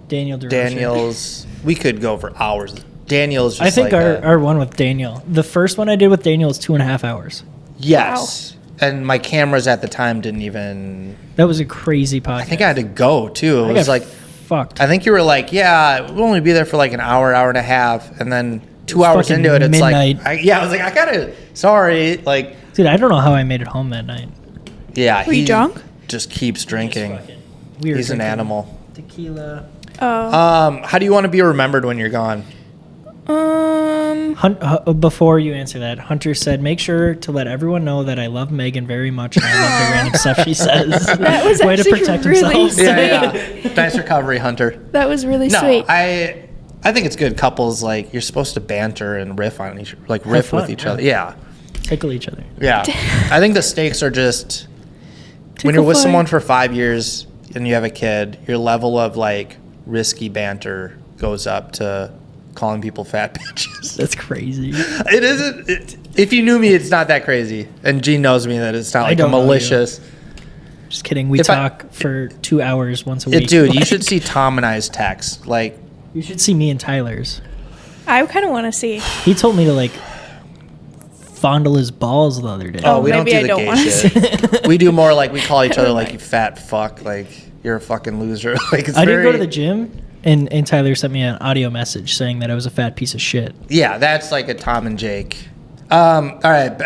Daniel DeRoche. Daniel's. We could go for hours. Daniel's just I think like our one with Daniel. The first one I did with Daniel was 2.5 hours. yes. And my cameras at the time didn't even. That was a crazy podcast. I think I had to go too. It I was got like fucked. I think you were like, yeah, we'll only be there for like an hour, hour and a half, and then 2 was hours fucking into it, it's midnight. like, I was like, I gotta. Sorry, like, Dude, I don't know how I made it home that night. yeah. Were you drunk? Just keeps drinking. We were He's an drinking animal. Tequila. Oh. How do you want to be remembered when you're gone? Before you answer that, Hunter said, "Make sure to let everyone know that I love Megan very much and I love the random stuff she says." That was Way to actually protect really himself. sweet. Yeah. Nice recovery, Hunter. That was really No, sweet. I think it's good. Couples, like, you're supposed to banter and riff on each, like riff fun, with each yeah. other. Yeah, Tickle each other. yeah. I think the stakes are just when you're with fight. someone for 5 years and you have a kid, your level of like risky banter goes up to calling people fat bitches. That's crazy. It isn't. If you knew me, it's not that crazy. And Gene knows me that it's not like a don't know you. malicious. Just kidding. We If I- talk for 2 hours once a week. Dude, you Like, should see Tom and I's text. Like, You should see me and Tyler's. I kind of want to see. He told me to like fondle his balls the other day. Oh, we don't maybe do I the don't gay wanna shit. We do more like we call each other Never like mind. you fat fuck, like you're a fucking loser. Like it's I very, did go to the gym, and Tyler sent me an audio message saying that I was a fat piece of shit. Yeah, that's like a Tom and Jake. All right.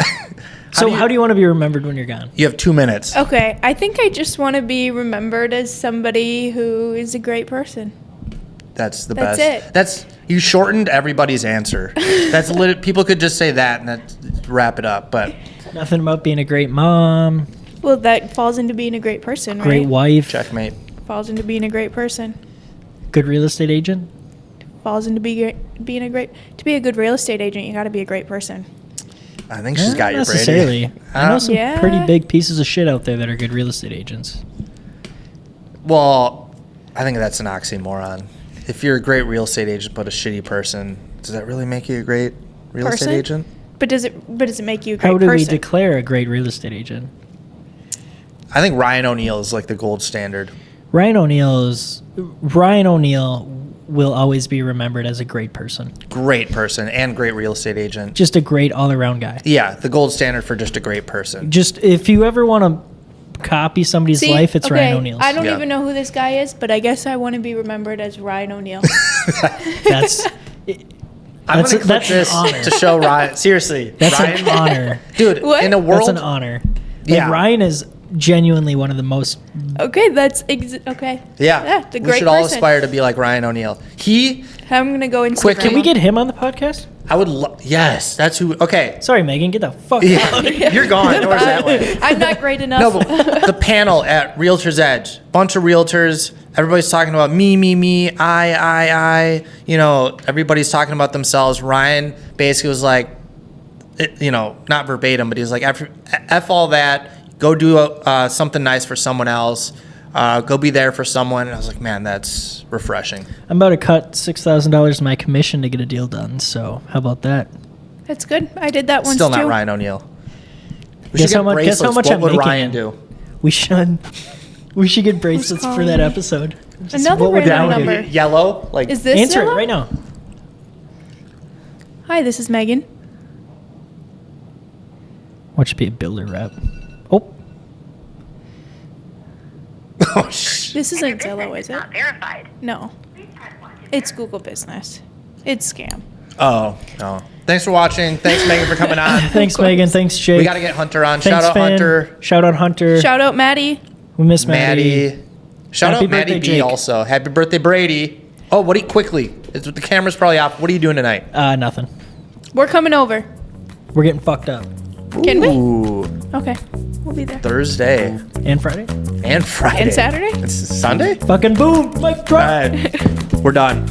How do you want to be remembered when you're gone? You have 2 minutes. Okay, I think I just want to be remembered as somebody who is a great person. That's the That's best. it. That's you shortened everybody's answer. That's people could just say that and that wrap it up. But Nothing about being a great mom, Well, that falls into being a great person, right? great wife, checkmate. Falls into being a great person. good real estate agent. Falls into being a great. To be a good real estate agent, you got to be a great person. I think she's Not got your Brady. necessarily. I know some Yeah. pretty big pieces of shit out there that are good real estate agents. Well, I think that's an oxymoron. If you're a great real estate agent but a shitty person, does that really make you a great real Person? estate agent? But does it make you a great How do we person? declare a great real estate agent? I think Ryan O'Neal is like the gold standard. Ryan O'Neal will always be remembered as a great person. Great person and great real estate agent. Just a great all-around guy. Yeah, the gold standard for just a great person. Just if you ever want to copy somebody's See, life, it's okay, Ryan O'Neal's. I don't Yeah. even know who this guy is, but I guess I want to be remembered as Ryan O'Neal. That's I'm That's gonna clip that's an this honor. to show Ryan. Seriously, That's Ryan, an honor. dude. What? In a That's world, an honor. Yeah. Like, Ryan is genuinely one of the most. Okay, that's okay. yeah, the we great should all person. aspire to be like Ryan O'Neal. I'm gonna go Instagram. Quick, Can we get him on the podcast? I would. Yes, that's who. Okay, Sorry, Megan, get the fuck yeah, out. you're gone. Where's that way? I'm not great enough. No, but the panel at Realtors Edge, bunch of realtors. Everybody's talking about me, I. You know, everybody's talking about themselves. Ryan basically was like, not verbatim, but he was like, F all that. Go do something nice for someone else. Go be there for someone. And I was like, man, that's refreshing. I'm about to cut $6,000 of my commission to get a deal done. So how about that? That's good. I did that once Still too. not Ryan O'Neal. We Guess should how get much- guess how bracelets. much What I'm would making Ryan it. do? We should. We should get bracelets for calling that me? episode. Just Another what would random Ryan do? number. Yellow? Like, Is this Answer it Zilla? right now. Hi, this is Megan. What should be a builder rep? Oh, oh, shh. This isn't Zillow, is it? Not verified. No, it's Google Business. It's scam. Oh, no. Thanks for watching. Thanks, Megan, for coming on. thanks, Megan. Thanks, Jake. We got to get Hunter on. Thanks, Shout out Finn. Hunter, Shout out Hunter. Shout out Maddie. We miss Maddie. Maddie. Shout Happy out Maddie birthday, B Jake. also. Happy birthday, Brady. Oh, quickly. The camera's probably off. What are you doing tonight? Nothing. We're coming over. We're getting fucked up. Can we? Ooh, Okay, we'll be there. Thursday And Friday. and Friday. And Saturday? It's Sunday? Fucking boom. Mic All drop. right. We're done.